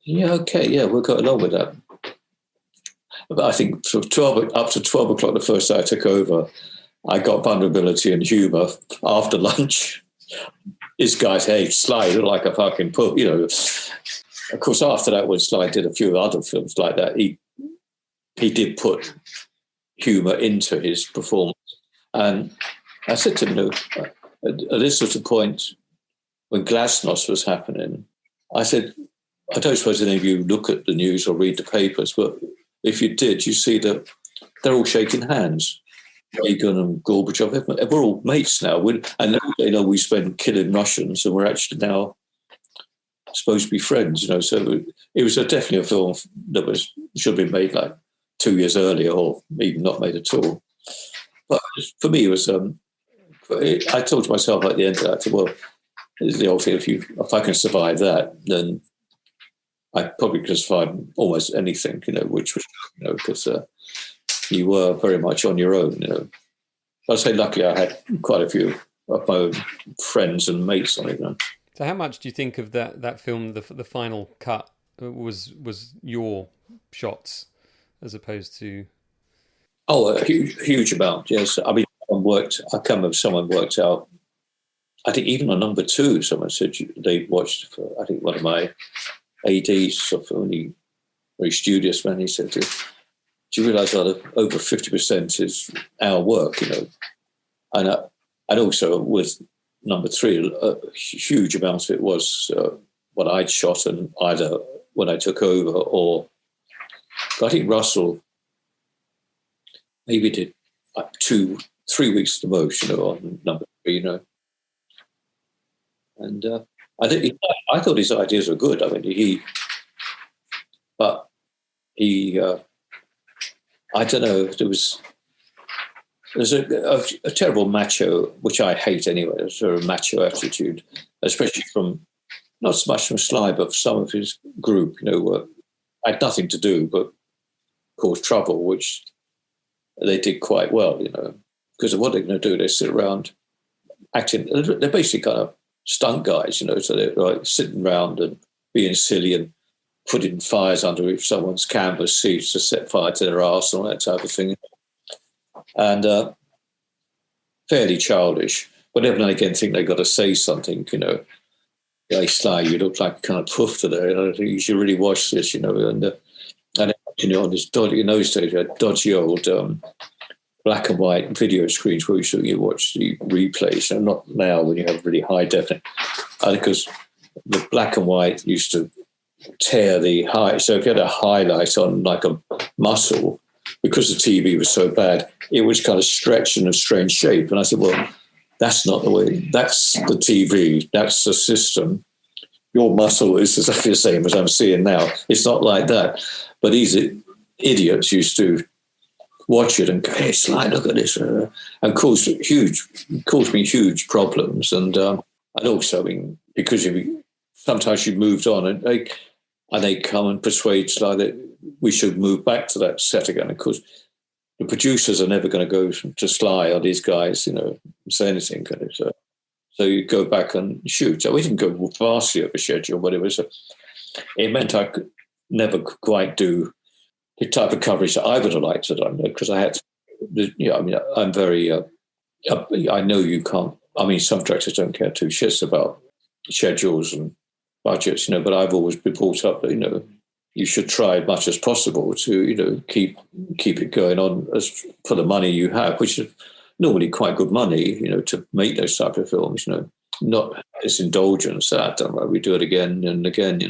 S2: we'll go along with that. But I think up to 12 o'clock the first day I took over, I got vulnerability and humour. After lunch, this guy's, hey, Sly, you look like a fucking pub, Of course, after that, when Sly did a few other films like that, he did put humour into his performance. And I said to him, at this sort of point, when Glasnost was happening, I said, I don't suppose any of you look at the news or read the papers, but if you did, you see that they're all shaking hands. Reagan and Gorbachev, we're all mates now. And we spend killing Russians, and we're actually now supposed to be friends. So it was definitely a film that should have been made like 2 years earlier, or even not made at all. But for me, it was. I told myself at the end of that, I said, well, the old thing, if I can survive that, then I probably could survive almost anything, which was, because you were very much on your own, I'd say luckily I had quite a few of my own friends and mates on it.
S1: So how much do you think of that film, the final cut, was your shots as opposed to?
S2: Oh, a huge amount, yes. I mean, I can't remember, someone worked out, I think even on number 2, someone said they watched, I think one of my ADs, only very studious man, he said, do you realise that over 50% is our work, And also with number 3, a huge amount of it was what I'd shot, and either when I took over or I think Russell maybe did like 2-3 weeks at the most, on number 3, And I thought his ideas were good. I mean, I don't know. There's a terrible macho, which I hate anyway. There's a sort of macho attitude, especially from not so much from Sly, but some of his group. Had nothing to do but cause trouble, which they did quite well. Because of what they're going to do, they sit around acting. They're basically kind of stunt guys, so they're like sitting around and being silly and putting fires under someone's canvas seats to set fire to their arse and all that type of thing. And fairly childish, but every now and again think they've got to say something, Hey, Sly, you look like a kind of poof today. I think you should really watch this, And on this dodgy, in those days, you had dodgy old black and white video screens where you watch the replays, and not now when you have really high definition. Because the black and white used to tear the height. So if you had a highlight on like a muscle, because the TV was so bad, it was kind of stretched in a strange shape. And I said, well, that's not the way. That's the TV. That's the system. Your muscle is exactly the same as I'm seeing now. It's not like that. But these idiots used to watch it and go, hey, Sly, look at this. And caused me huge problems. And also, I mean, because sometimes you moved on and they come and persuade Sly that we should move back to that set again. Of course, the producers are never going to go to Sly or these guys, say anything. So you go back and shoot. So we didn't go vastly over schedule, but it meant I could never quite do the type of coverage that I would have liked to do, because I had, I'm very, I know you can't, some directors don't care two shits about schedules and budgets, but I've always been brought up that, you should try as much as possible to, keep it going on as for the money you have, which is normally quite good money, to make those type of films, not this indulgence that we do it again and again,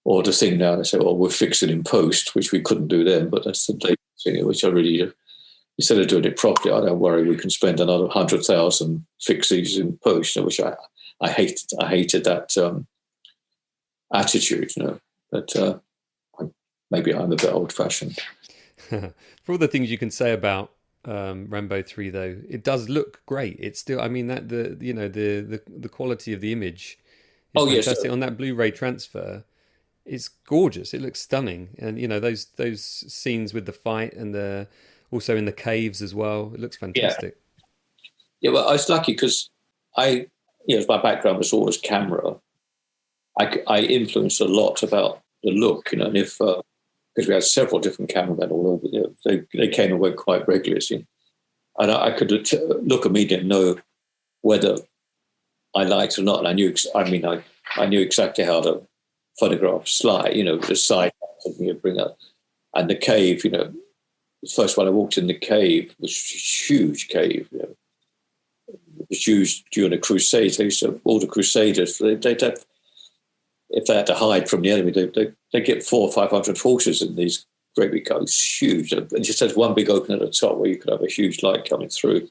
S2: or the thing now they say, well, we'll fix it in post, which we couldn't do then, but that's the thing, which I really, instead of doing it properly, I don't worry, we can spend another 100,000 fix these in post, which I hated that attitude, but maybe I'm a bit old-fashioned.
S1: For all the things you can say about Rambo 3, though, it does look great. It's still, that the quality of the image is fantastic.
S2: Yes.
S1: On that Blu-ray transfer, it's gorgeous. It looks stunning, and those scenes with the fight and also in the caves as well. It looks fantastic.
S2: Yeah, well, I was lucky because my background was always camera. I influenced a lot about the look, and if because we had several different cameramen all over, they came and went quite regularly, and I could look immediately and know whether I liked it or not. And I knew, I knew exactly how to photograph Sly, the side something you'd bring up, and the cave. The first one I walked in the cave was a huge cave. It was used during the Crusades. All the Crusaders, they'd have, if they had to hide from the enemy, they get 400 or 500 horses in these great big cars, huge. It just has one big opening at the top where you could have a huge light coming through.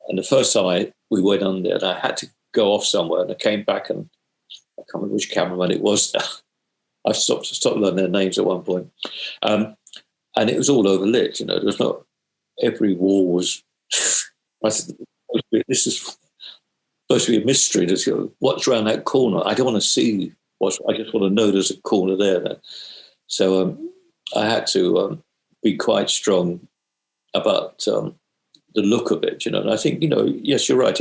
S2: And the first time we went on there, I had to go off somewhere, and I came back, and I can't remember which cameraman it was now. I stopped learning their names at one point. And it was all overlit, there was not, every wall was, I said, this is supposed to be a mystery. There's, what's around that corner? I don't want to see I just want to know there's a corner there. So I had to be quite strong about the look of it, and I think, yes, you're right.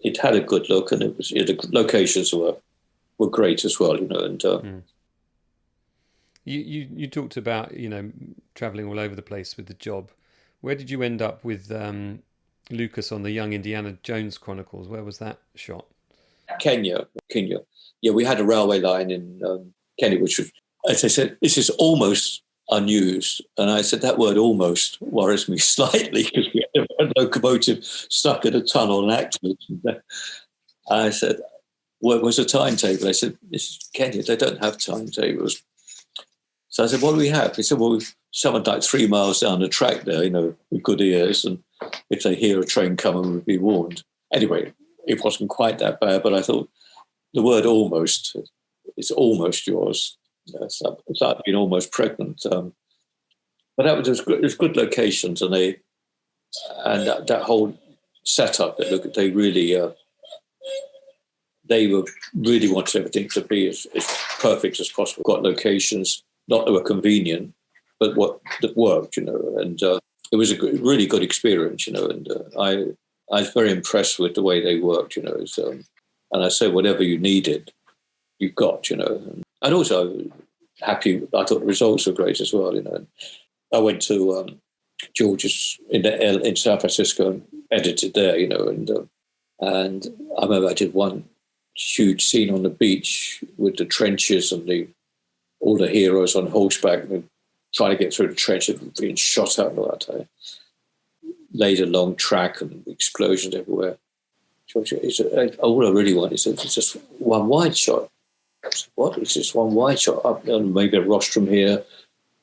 S2: It had a good look, and it was, the locations were great as well, and
S1: you talked about traveling all over the place with the job. Where did you end up with Lucas on the Young Indiana Jones Chronicles? Where was that shot?
S2: Kenya. Yeah, we had a railway line in Kenya, which was, as I said, this is almost unused. And I said that word almost worries me slightly, because we had a locomotive stuck in a tunnel and acted. I said, well, where's the timetable? I said, this is Kenya, they don't have timetables. So I said, what do we have? He said, well, we've someone like 3 miles down the track there, with good ears, and if they hear a train coming, we'd be warned. Anyway, it wasn't quite that bad, but I thought the word almost, it's almost yours. It's like being almost pregnant. But that was good. It was good locations, and that whole setup. They really wanted everything to be as perfect as possible. Got locations, not that were convenient, but that worked, and it was a really good experience, and I was very impressed with the way they worked, and I said, whatever you needed, you got, and also happy. I thought the results were great as well, I went to George's in San Francisco and edited there, and I remember I did one huge scene on the beach with the trenches and all the heroes on horseback and trying to get through the trenches and being shot at and all that. I laid a long track and explosions everywhere. All I really want is just one wide shot. I said, what? It's just one wide shot up, and maybe a rostrum here,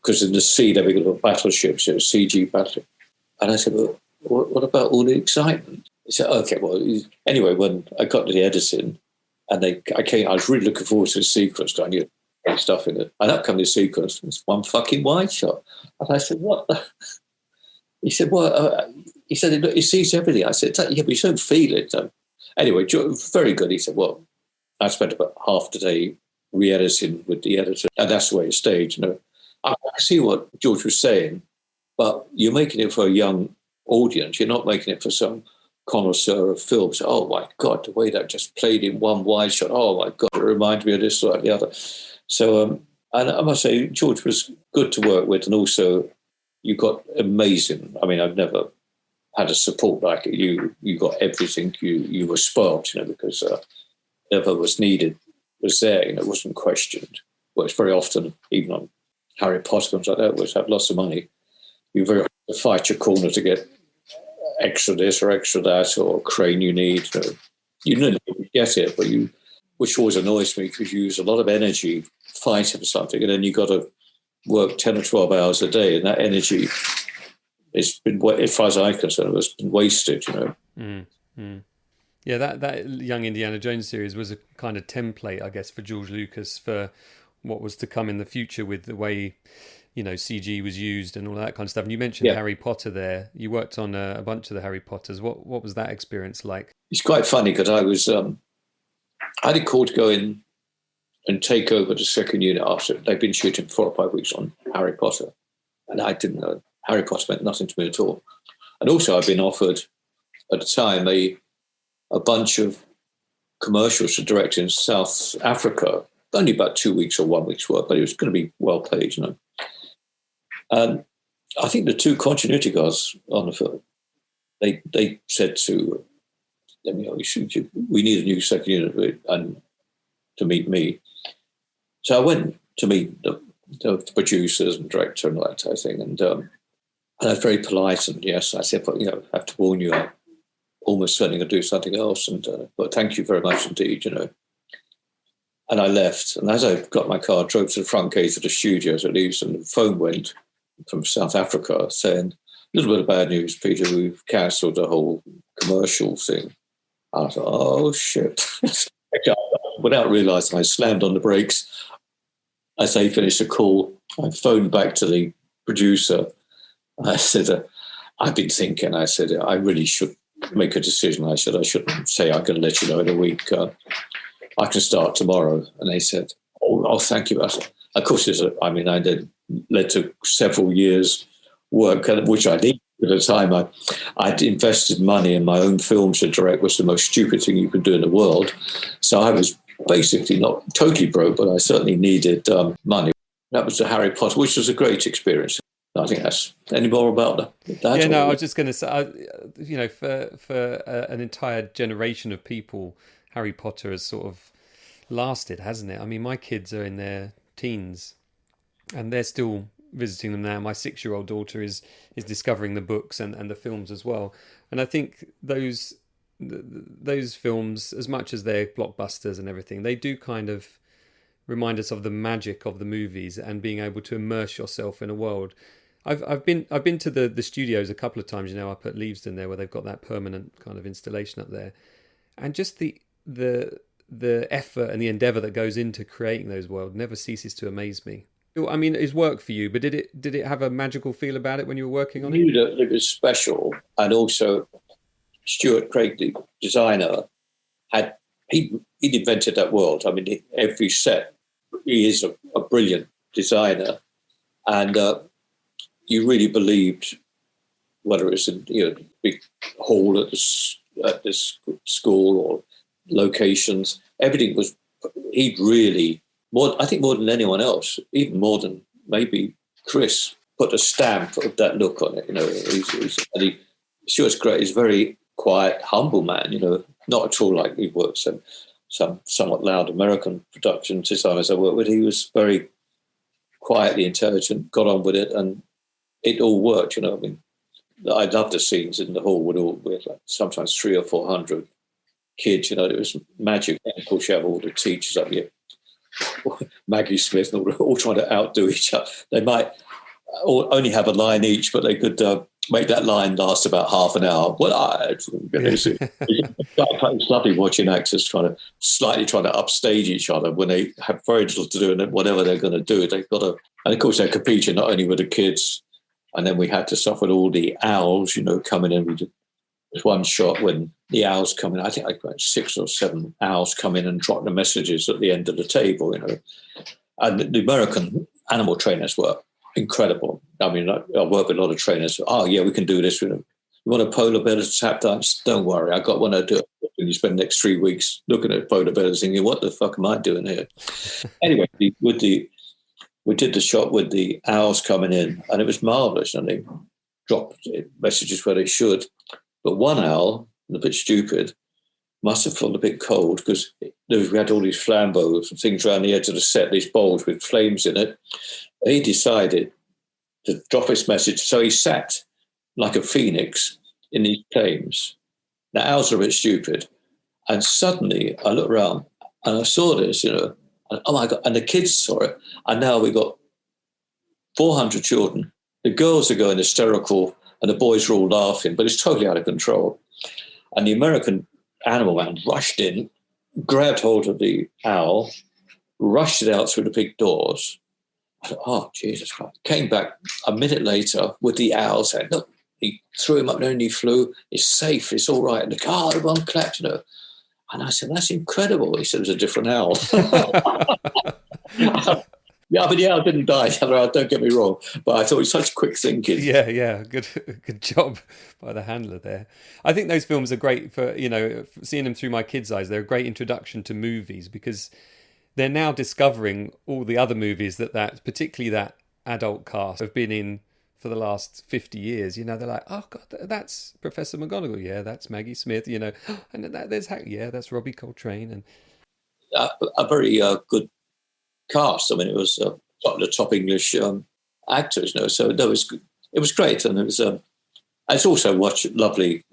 S2: because in the sea they're going to put battleships, a CG battleship. And I said, well, what about all the excitement? He said, okay, well, anyway, when I got to the editing, and I was really looking forward to the sequence, because I knew stuff in it. And up came the sequence, it's one fucking wide shot. And I said, what the? He said, well, he said, it sees everything. I said, yeah, but you don't feel it, though. Anyway, very good. He said, well, I spent about half the day re-editing with the editor, and that's the way it stayed, you know. I see what George was saying, but you're making it for a young audience. You're not making it for some connoisseur of films. Oh, my God, the way that just played in one wide shot. Oh, my God, it reminded me of this or the other. So, and I must say, George was good to work with, and also you got amazing. I mean, I've never had a support like it. You got everything. You were spoiled, you know, because whatever was needed was there. You know, it wasn't questioned. Well, it's very often, even on Harry Potter films like that, which have lots of money, you very often fight your corner to get extra this or extra that or crane you need. You know, you get it, but which always annoys me, because you use a lot of energy fighting for something, and then you got to work 10 or 12 hours a day, and that energy, it's been, as far as I'm concerned, it's been wasted, you know.
S1: Yeah, that Young Indiana Jones series was a kind of template, I guess, for George Lucas for what was to come in the future with the way, you know, CG was used and all that kind of stuff. And you mentioned Harry Potter there. You worked on a bunch of the Harry Potters. What was that experience like? It's
S2: quite funny, because I had a call to go in and take over the second unit after they'd been shooting 4 or 5 weeks on Harry Potter. And I didn't know. Harry Potter meant nothing to me at all. And also I'd been offered at the time a bunch of commercials to direct in South Africa, only about 2 weeks or 1 week's work, but it was going to be well paid, you know. And I think the two continuity guys on the film, they said to them, you know, we need a new second unit and to meet me. So I went to meet the producers and director and all that type of thing, and I was very polite, and yes, I said, but, you know, I have to warn you, I'm almost certainly going to do something else, and but thank you very much indeed, you know. And I left, and as I got my car, drove to the front gate of the studios at least, and the phone went from South Africa saying, a little bit of bad news, Peter, we've cancelled the whole commercial thing. I thought, oh, shit. Without realising, I slammed on the brakes. As they finished the call, I phoned back to the producer. I said, I've been thinking. I said, I really should make a decision. I said, I shouldn't say I'm going to let you know in a week. I can start tomorrow. And they said, oh thank you. I said, of course, I then led to several years' work, which I did. At the time, I'd invested money in my own films to direct, was the most stupid thing you could do in the world. So I was basically not totally broke, but I certainly needed money. That was the Harry Potter, which was a great experience. I think that's any more about that.
S1: Yeah, no, I was just going to say, you know, for an entire generation of people, Harry Potter has sort of lasted, hasn't it? I mean, my kids are in their teens, and they're still visiting them now. My 6-year-old daughter is discovering the books and the films as well. And I think those films, as much as they're blockbusters and everything, they do kind of remind us of the magic of the movies and being able to immerse yourself in a world. I've been to the studios a couple of times, you know, up at Leavesden there, where they've got that permanent kind of installation up there, and just the effort and the endeavour that goes into creating those worlds never ceases to amaze me. I mean, it's work for you, but did it have a magical feel about it when you were working on it?
S2: I knew that it was special, and also Stuart Craig, the designer, he'd invented that world. I mean, every set, he is a brilliant designer, and you really believed, whether it's in big hall at this school or locations, everything was. He'd really. I think more than anyone else, even more than maybe Chris, put a stamp of that look on it. You know, Stuart's great. He's a very quiet, humble man. You know, not at all like he works in some somewhat loud American production designers I worked with. He was very quietly intelligent, got on with it, and it all worked. You know, I mean, I loved the scenes in the hall with like sometimes 300 or 400 kids. You know, it was magic. And of course, you have all the teachers up here. Maggie Smith, all trying to outdo each other. They might only have a line each, but they could make that line last about half an hour. Well, it's lovely watching actors slightly trying to upstage each other when they have very little to do, and whatever they're going to do, they've got to. And of course, they're competing not only with the kids, and then we had to suffer with all the owls, coming in. We did one shot when the owls come in. I think I got 6 or 7 owls come in and drop the messages at the end of the table, And the American animal trainers were incredible. I mean, I work with a lot of trainers. Oh, yeah, we can do this. You want a polar bear to tap dance? Don't worry, I got one to do it. And you spend the next 3 weeks looking at polar bears thinking, what the fuck am I doing here? Anyway, we did the shot with the owls coming in, and it was marvellous. And they dropped messages where they should. But one owl, a bit stupid, must have felt a bit cold because we had all these flambeaux and things around the edge of the set, these bowls with flames in it. He decided to drop his message. So he sat like a phoenix in these flames. Now, owls are a bit stupid. And suddenly I looked around and I saw this, and, oh my God, and the kids saw it. And now we've got 400 children. The girls are going hysterical and the boys are all laughing, but it's totally out of control. And the American animal man rushed in, grabbed hold of the owl, rushed it out through the big doors. I thought, oh, Jesus Christ. Came back a minute later with the owl saying, look, he threw him up there and he flew. It's safe. It's all right. And the car, everyone clapped, And I said, that's incredible. He said, it was a different owl. Yeah, but the owl didn't die. Don't get me wrong. But I thought it was such quick thinking.
S1: Yeah. Good job by the handler there. I think those films are great for, seeing them through my kids' eyes. They're a great introduction to movies because they're now discovering all the other movies that particularly that adult cast have been in for the last 50 years. They're like, oh God, that's Professor McGonagall. Yeah, that's Maggie Smith. And that's Robbie Coltrane. And
S2: a very good cast. I mean, it was the top English actors, so it was great. And it was it's also lovely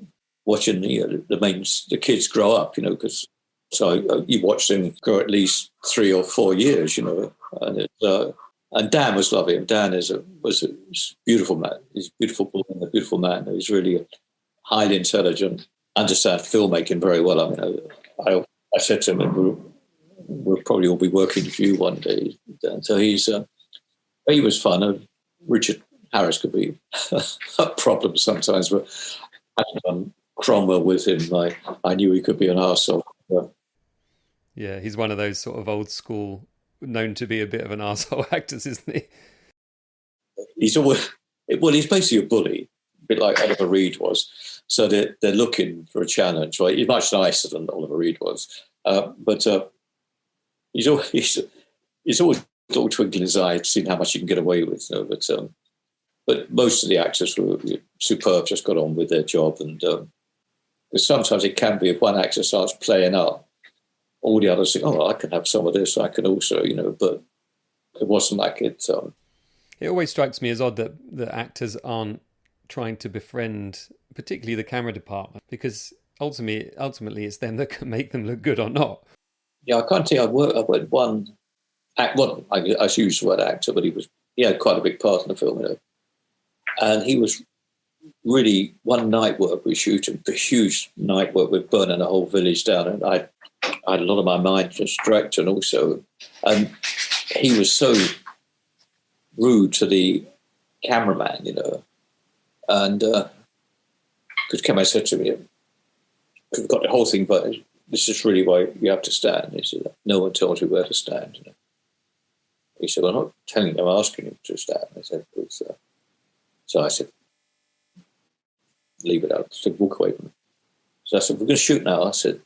S2: watching the kids grow up, because you watch them grow at least 3 or 4 years, and Dan was lovely. And Dan was a beautiful man. He's a beautiful boy and a beautiful man. He's really highly intelligent, understands filmmaking very well. I mean, I said to him, we'll probably all be working with you one day. And so he was fun. Richard Harris could be a problem sometimes, but having done Cromwell with him, I knew he could be an arsehole.
S1: Yeah, he's one of those sort of old school, known to be a bit of an arsehole actors, isn't he?
S2: He's basically a bully, a bit like Oliver Reed was. So they're looking for a challenge, right? He's much nicer than Oliver Reed was. But he's always little twinkle in his eye, seeing how much he can get away with. But most of the actors were superb, just got on with their job. And because sometimes it can be, if one actor starts playing up, all the others think, oh, I can have some of this, I can also, but it wasn't like it.
S1: It always strikes me as odd that the actors aren't trying to befriend, particularly the camera department, because ultimately it's them that can make them look good or not.
S2: Yeah, I can't tell you, I worked one act. Well, I use the word actor, but he had quite a big part in the film, and he was really one night work we shooting, the huge night work with burning the whole village down, and I had a lot of my mind as director, and also, and he was so rude to the cameraman, and because Cameron said to me, we've got the whole thing, but this is really why you have to stand. He said, no one tells you where to stand. He said, well, I'm not telling you, I'm asking you to stand. I said, so I said, leave it out. I said, walk away from it. So I said, we're going to shoot now. I said,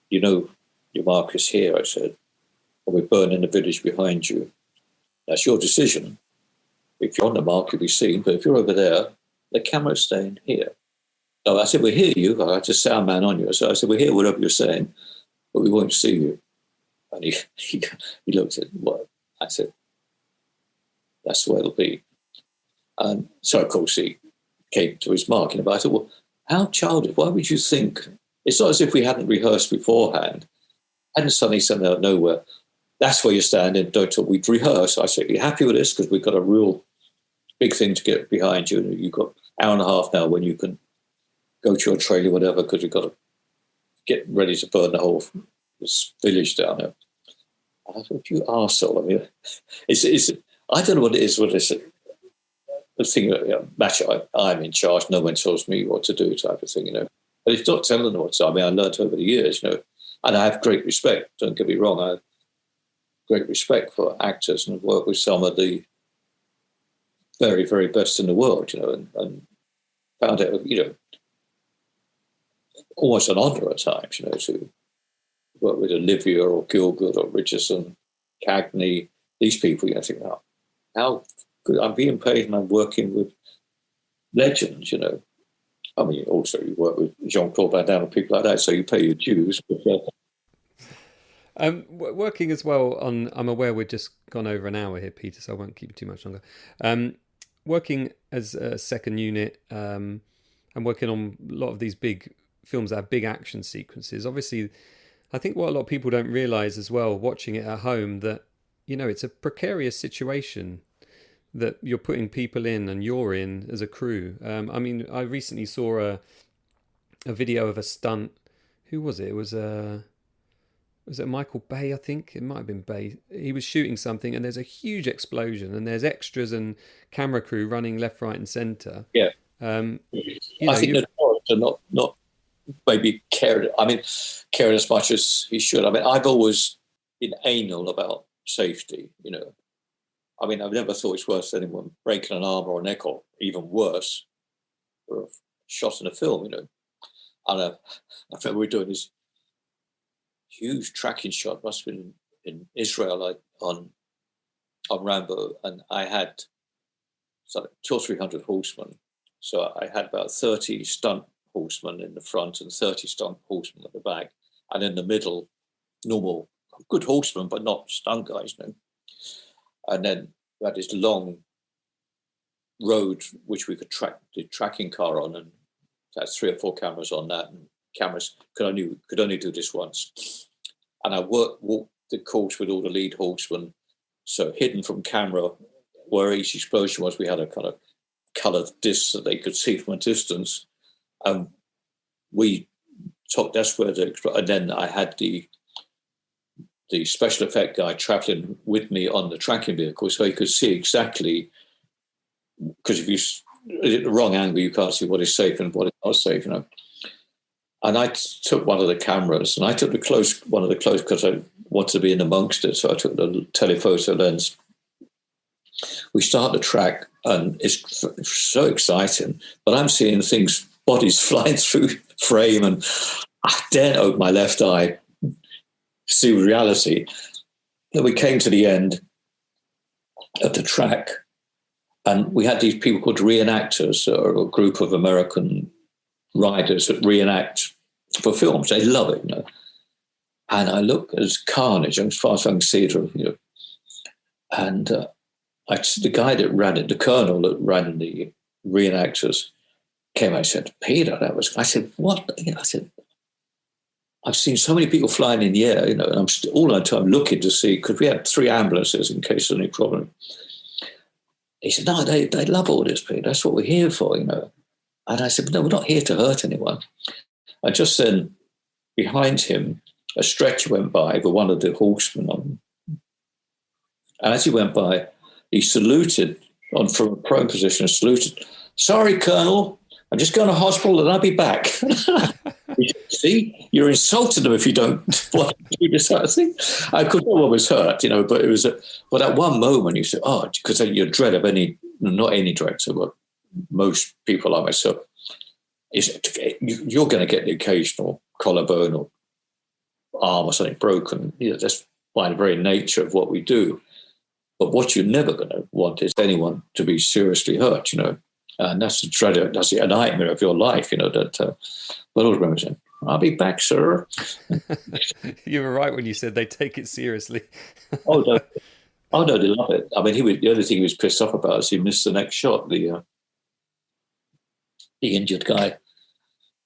S2: your mark is here. I said, and we're burning the village behind you. That's your decision. If you're on the mark, you'll be seen. But if you're over there, the camera's staying here. So I said, we hear you. I had a sound man on you. So I said, we hear whatever you're saying, but we won't see you. And he looked at what I said, that's the way it'll be. And so, of course, he came to his mark. And I said, well, how childish? Why would you think? It's not as if we hadn't rehearsed beforehand. And suddenly, out of nowhere, that's where you stand and don't talk. We'd rehearse. I said, "Are you happy with this? Because we've got a real big thing to get behind you. You've got an hour and a half now when you can go to your trailer, whatever, because we've got to get ready to burn the whole village down there." I thought, "You arsehole." I mean, it's I don't know what it is with this the thing, match. I'm in charge. No one tells me what to do, type of thing, But it's not telling them what to. I mean, I learned over the years, and I have great respect. Don't get me wrong. I have great respect for actors and work with some of the very, very best in the world, and found it, almost an honour at times, to work with Olivia or Gielgud or Richardson, Cagney, these people. I think, how good I'm being paid and I'm working with legends, I mean, also you work with Jean-Claude Van Damme and people like that, so you pay your dues. But,
S1: working as well on, I'm aware we've just gone over an hour here, Peter, so I won't keep you too much longer. Working as a second unit and working on a lot of these big films that have big action sequences, obviously, I think what a lot of people don't realise as well, watching it at home, that, it's a precarious situation that you're putting people in and you're in as a crew. I mean, I recently saw a video of a stunt. Who was it? It was it Michael Bay, I think? It might have been Bay. He was shooting something and there's a huge explosion and there's extras and camera crew running left, right and centre.
S2: Yeah. I think the director not maybe cared as much as he should. I mean, I've always been anal about safety, I mean, I've never thought it's worse than anyone breaking an arm or a neck, or even worse, for a shot in a film, And I remember we were doing this huge tracking shot, must have been in Israel, on Rambo, and I had 200 or 300 horsemen. So I had about 30 stunt horsemen in the front and 30 stunt horsemen at the back, and in the middle, normal, good horsemen, but not stunt guys, And then we had this long road which we could track the tracking car on, and that's 3 or 4 cameras on that, and cameras could only do this once. And I walked the course with all the lead horsemen, so hidden from camera where each explosion was. We had a kind of coloured disc that they could see from a distance. That's where and then I had the special effect guy travelling with me on the tracking vehicle, so he could see exactly, because if you at the wrong angle, you can't see what is safe and what is not safe, And I took one of the cameras, and I took one of the close because I wanted to be in amongst it, so I took the telephoto lens. We start the track, and it's so exciting, but I'm seeing bodies flying through frame, and I daren't open my left eye, see reality. Then we came to the end of the track, and we had these people called reenactors, or a group of American riders that reenact for films. They love it, And I look as carnage, as far as I can see it, And the guy that ran it, the colonel that ran the reenactors, came out and said, "Peter, that was." I said, "What?" I said, "I've seen so many people flying in the air, and I'm all the time looking to see, because we had 3 ambulances in case there's any problem." He said, "No, they love all this, Peter. That's what we're here for, And I said, "No, we're not here to hurt anyone." And just then, behind him, a stretcher went by with one of the horsemen on. And as he went by, he saluted from a prone position, saluted. "Sorry, Colonel, I'm just going to hospital and I'll be back." See, you're insulting them if you don't want to do this sort of thing. Because no one was hurt, but it was. But at one moment, you said, because you're dread of not any director, but most people like myself, you're going to get the occasional collarbone or arm or something broken. That's by the very nature of what we do. But what you're never going to want is anyone to be seriously hurt, And that's the dread. That's a nightmare of your life, That. But I remember saying, "I'll be back, sir."
S1: You were right when you said they take it seriously.
S2: Oh no, they love it. I mean, the only thing he was pissed off about is he missed the next shot, the injured guy.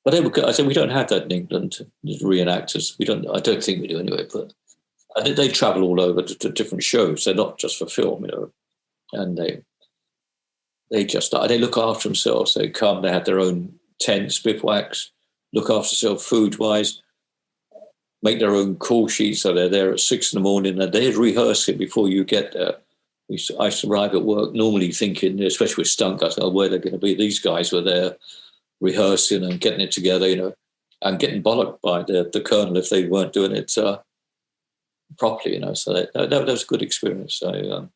S2: But I said, we don't have that in England. There's reenactors. I don't think we do anyway. But And they travel all over to different shows. They're not just for film, and they look after themselves. They come, they have their own tents, bivouacs, look after themselves food-wise, make their own call sheets. So they're there at 6 a.m. and they're rehearsing before you get there. I used to arrive at work normally thinking, especially with stunt guys, where they're going to be. These guys were there rehearsing and getting it together, and getting bollocked by the colonel if they weren't doing it properly, So that was a good experience. So,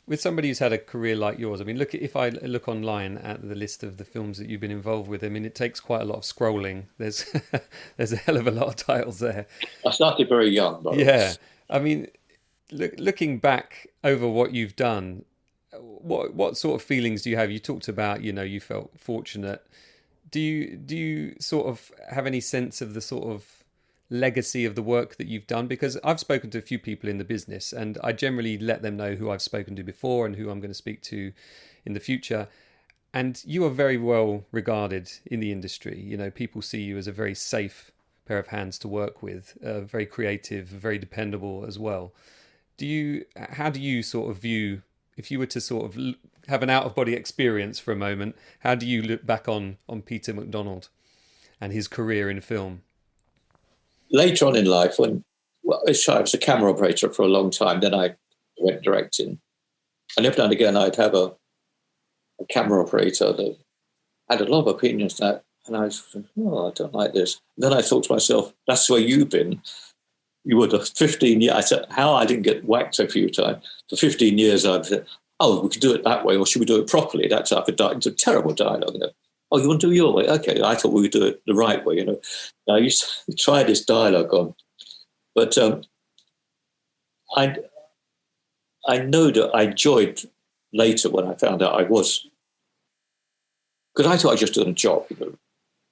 S1: with somebody who's had a career like yours, I mean, if I look online at the list of the films that you've been involved with, I mean, it takes quite a lot of scrolling. There's a hell of a lot of titles there.
S2: I started very young, though.
S1: Yeah, I mean, looking back over what you've done, what sort of feelings do you have? You talked about, you felt fortunate. Do you sort of have any sense of the sort of legacy of the work that you've done? Because I've spoken to a few people in the business, and I generally let them know who I've spoken to before and who I'm going to speak to in the future. And you are very well regarded in the industry. People see you as a very safe pair of hands to work with, very creative, very dependable as well. How do you sort of view, if you were to sort of have an out-of-body experience for a moment, how do you look back on Peter McDonald and his career in film?
S2: Later on in life, I was a camera operator for a long time, then I went directing. And every now and again, I'd have a camera operator that had a lot of opinions and I was, I don't like this. And then I thought to myself, that's where you've been. You were 15 years. I said, how I didn't get whacked a few times. For 15 years, I've said, we could do it that way, or should we do it properly? That's a terrible dialogue. Oh, you want to do your way? Okay, I thought we would do it the right way. I used to try this dialogue on, but I know that I enjoyed later when I found out because I thought I was just doing a job,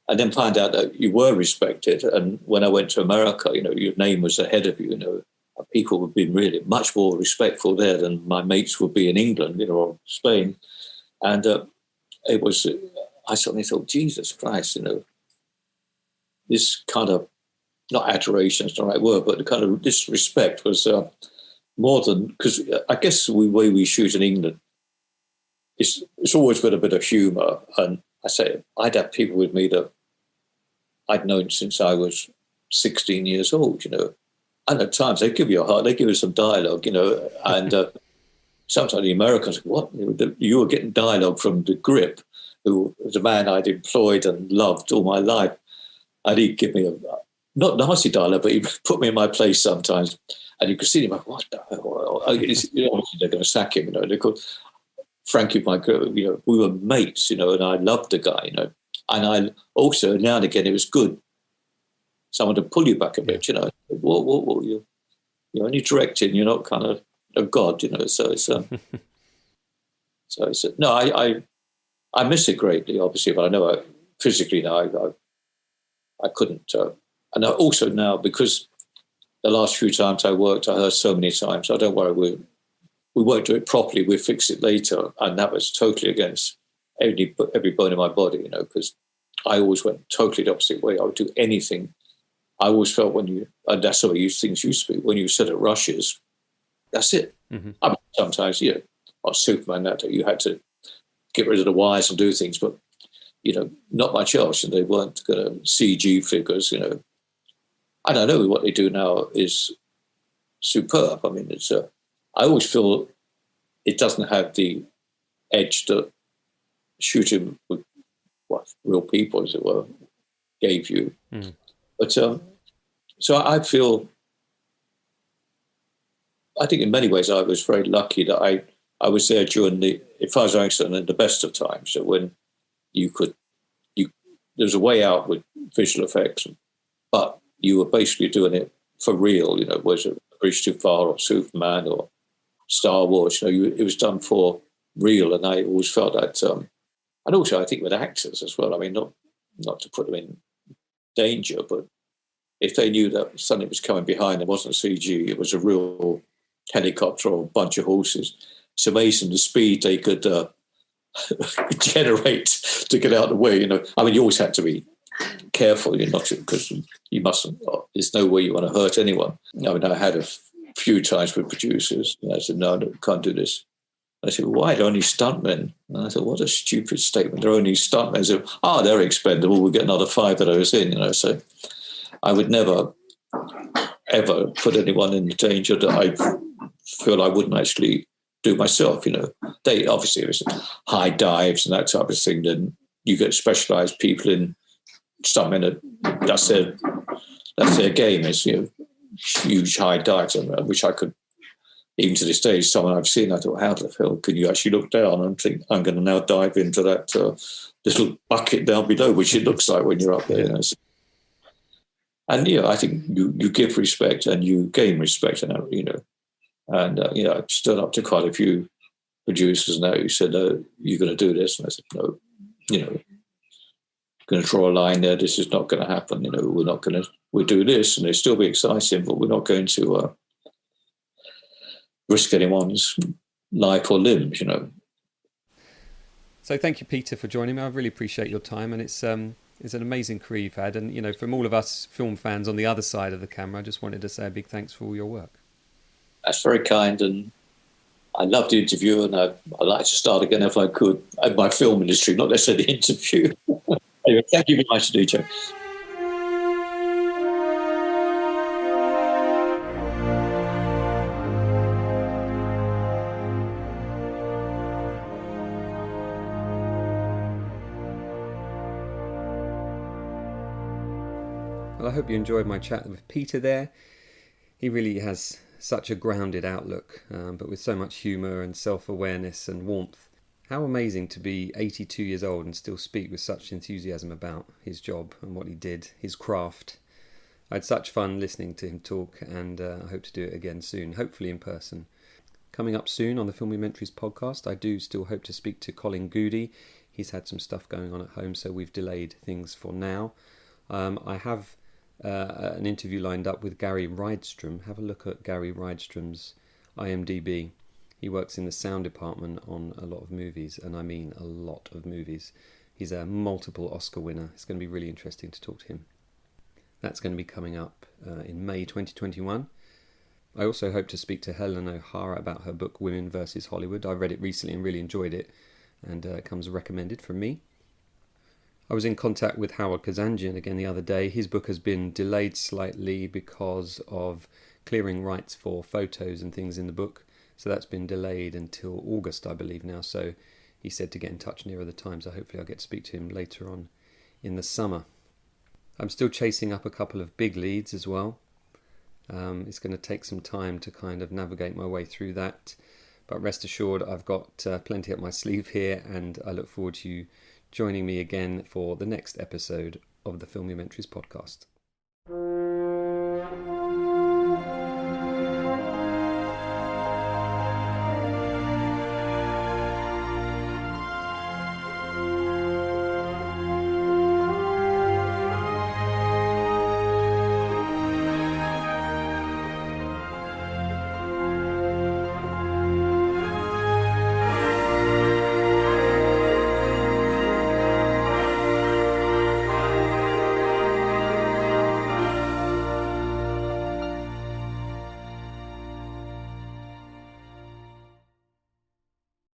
S2: and then find out that you were respected. And when I went to America, your name was ahead of you. People would be really much more respectful there than my mates would be in England, or Spain, and it was. I suddenly thought, Jesus Christ, this kind of, not adoration is the right word, but the kind of this respect was more than, because I guess the way we shoot in England, it's always with a bit of humour. And I say, I'd have people with me that I'd known since I was 16 years old, And at times they give you a heart, they give you some dialogue, and sometimes the Americans, what? You were getting dialogue from the Grip, who was a man I'd employed and loved all my life. And he'd give me not nasty dialogue, but he'd put me in my place sometimes. And you could see him like, what the hell? Obviously they're going to sack him, They called Frankie, my girl, we were mates, and I loved the guy, And I also, now and again, it was good. Someone to pull you back a bit, Whoa, you're only directing, you're not kind of a god, So it's, I miss it greatly, obviously, but I know physically now I couldn't. And also now, because the last few times I worked, I heard so many times, "Oh, don't worry, we won't do it properly, we'll fix it later." And that was totally against every bone in my body, because I always went totally the opposite way. I would do anything. I always felt and that's the way things used to be, when you set at rushes, that's it. Mm-hmm. I mean, sometimes, on Superman, that you had to get rid of the wires and do things, but, not much else. And they weren't going to CG figures, I don't know, what they do now is superb. I mean, it's I always feel it doesn't have the edge that shooting with real people, as it were, gave you. Mm. But so I feel, I think in many ways I was very lucky that I was there during if I was honest, in the best of times, so when there's a way out with visual effects, but you were basically doing it for real, was it Bridge Too Far or Superman or Star Wars, it was done for real. And I always felt that, and also I think with actors as well, I mean, not to put them in danger, but if they knew that something was coming behind, it wasn't CG, it was a real helicopter or a bunch of horses, it's amazing the speed they could generate to get out of the way. I mean, you always had to be careful, because you mustn't. There's no way you want to hurt anyone. I mean, I had few times with producers. And I said, no, can't do this. I said, why? They're only stuntmen. And I thought, what a stupid statement. They're only stuntmen. I said, they're expendable. We'll get another 5 of those in, So I would never, ever put anyone in danger that I feel I wouldn't actually do myself, They obviously, there's high dives and that type of thing, then you get specialised people in stuntmen. That's their game, is, huge high dives. I wish I could. Even to this day, someone I've seen, I thought, how the hell can you actually look down and think, I'm going to now dive into that little bucket down below, which it looks like when you're up there. And, I think you give respect and you gain respect, and, I've stood up to quite a few producers now who said, no, you're going to do this. And I said, no, going to draw a line there. This is not going to happen. We're not going to, we'll do this and it'll still be exciting, but we're not going to risk anyone's life or limbs,
S1: So thank you, Peter, for joining me. I really appreciate your time, and it's an amazing career you've had. And, from all of us film fans on the other side of the camera, I just wanted to say a big thanks for all your work. That's
S2: very kind, and I loved the interview, and I'd like to start again if I could in my film industry, not necessarily the interview. Anyway, thank you very much, DJ.
S1: Well, I hope you enjoyed my chat with Peter there. He really has such a grounded outlook, but with so much humour and self-awareness and warmth. How amazing to be 82 years old and still speak with such enthusiasm about his job and what he did, his craft. I had such fun listening to him talk, and I hope to do it again soon, hopefully in person. Coming up soon on the Filmumentaries podcast, I do still hope to speak to Colin Goody. He's had some stuff going on at home, so we've delayed things for now. I have an interview lined up with Gary Rydstrom. Have a look at Gary Rydstrom's IMDb. He works in the sound department on a lot of movies, and I mean a lot of movies. He's a multiple Oscar winner. It's going to be really interesting to talk to him. That's going to be coming up in May 2021. I also hope to speak to Helen O'Hara about her book Women vs. Hollywood. I read it recently and really enjoyed it, and it comes recommended from me. I was in contact with Howard Kazanjian again the other day. His book has been delayed slightly because of clearing rights for photos and things in the book. So that's been delayed until August, I believe now. So he said to get in touch nearer the time. So hopefully I'll get to speak to him later on in the summer. I'm still chasing up a couple of big leads as well. It's going to take some time to kind of navigate my way through that. But rest assured, I've got plenty up my sleeve here, and I look forward to you joining me again for the next episode of the Filmumentaries podcast.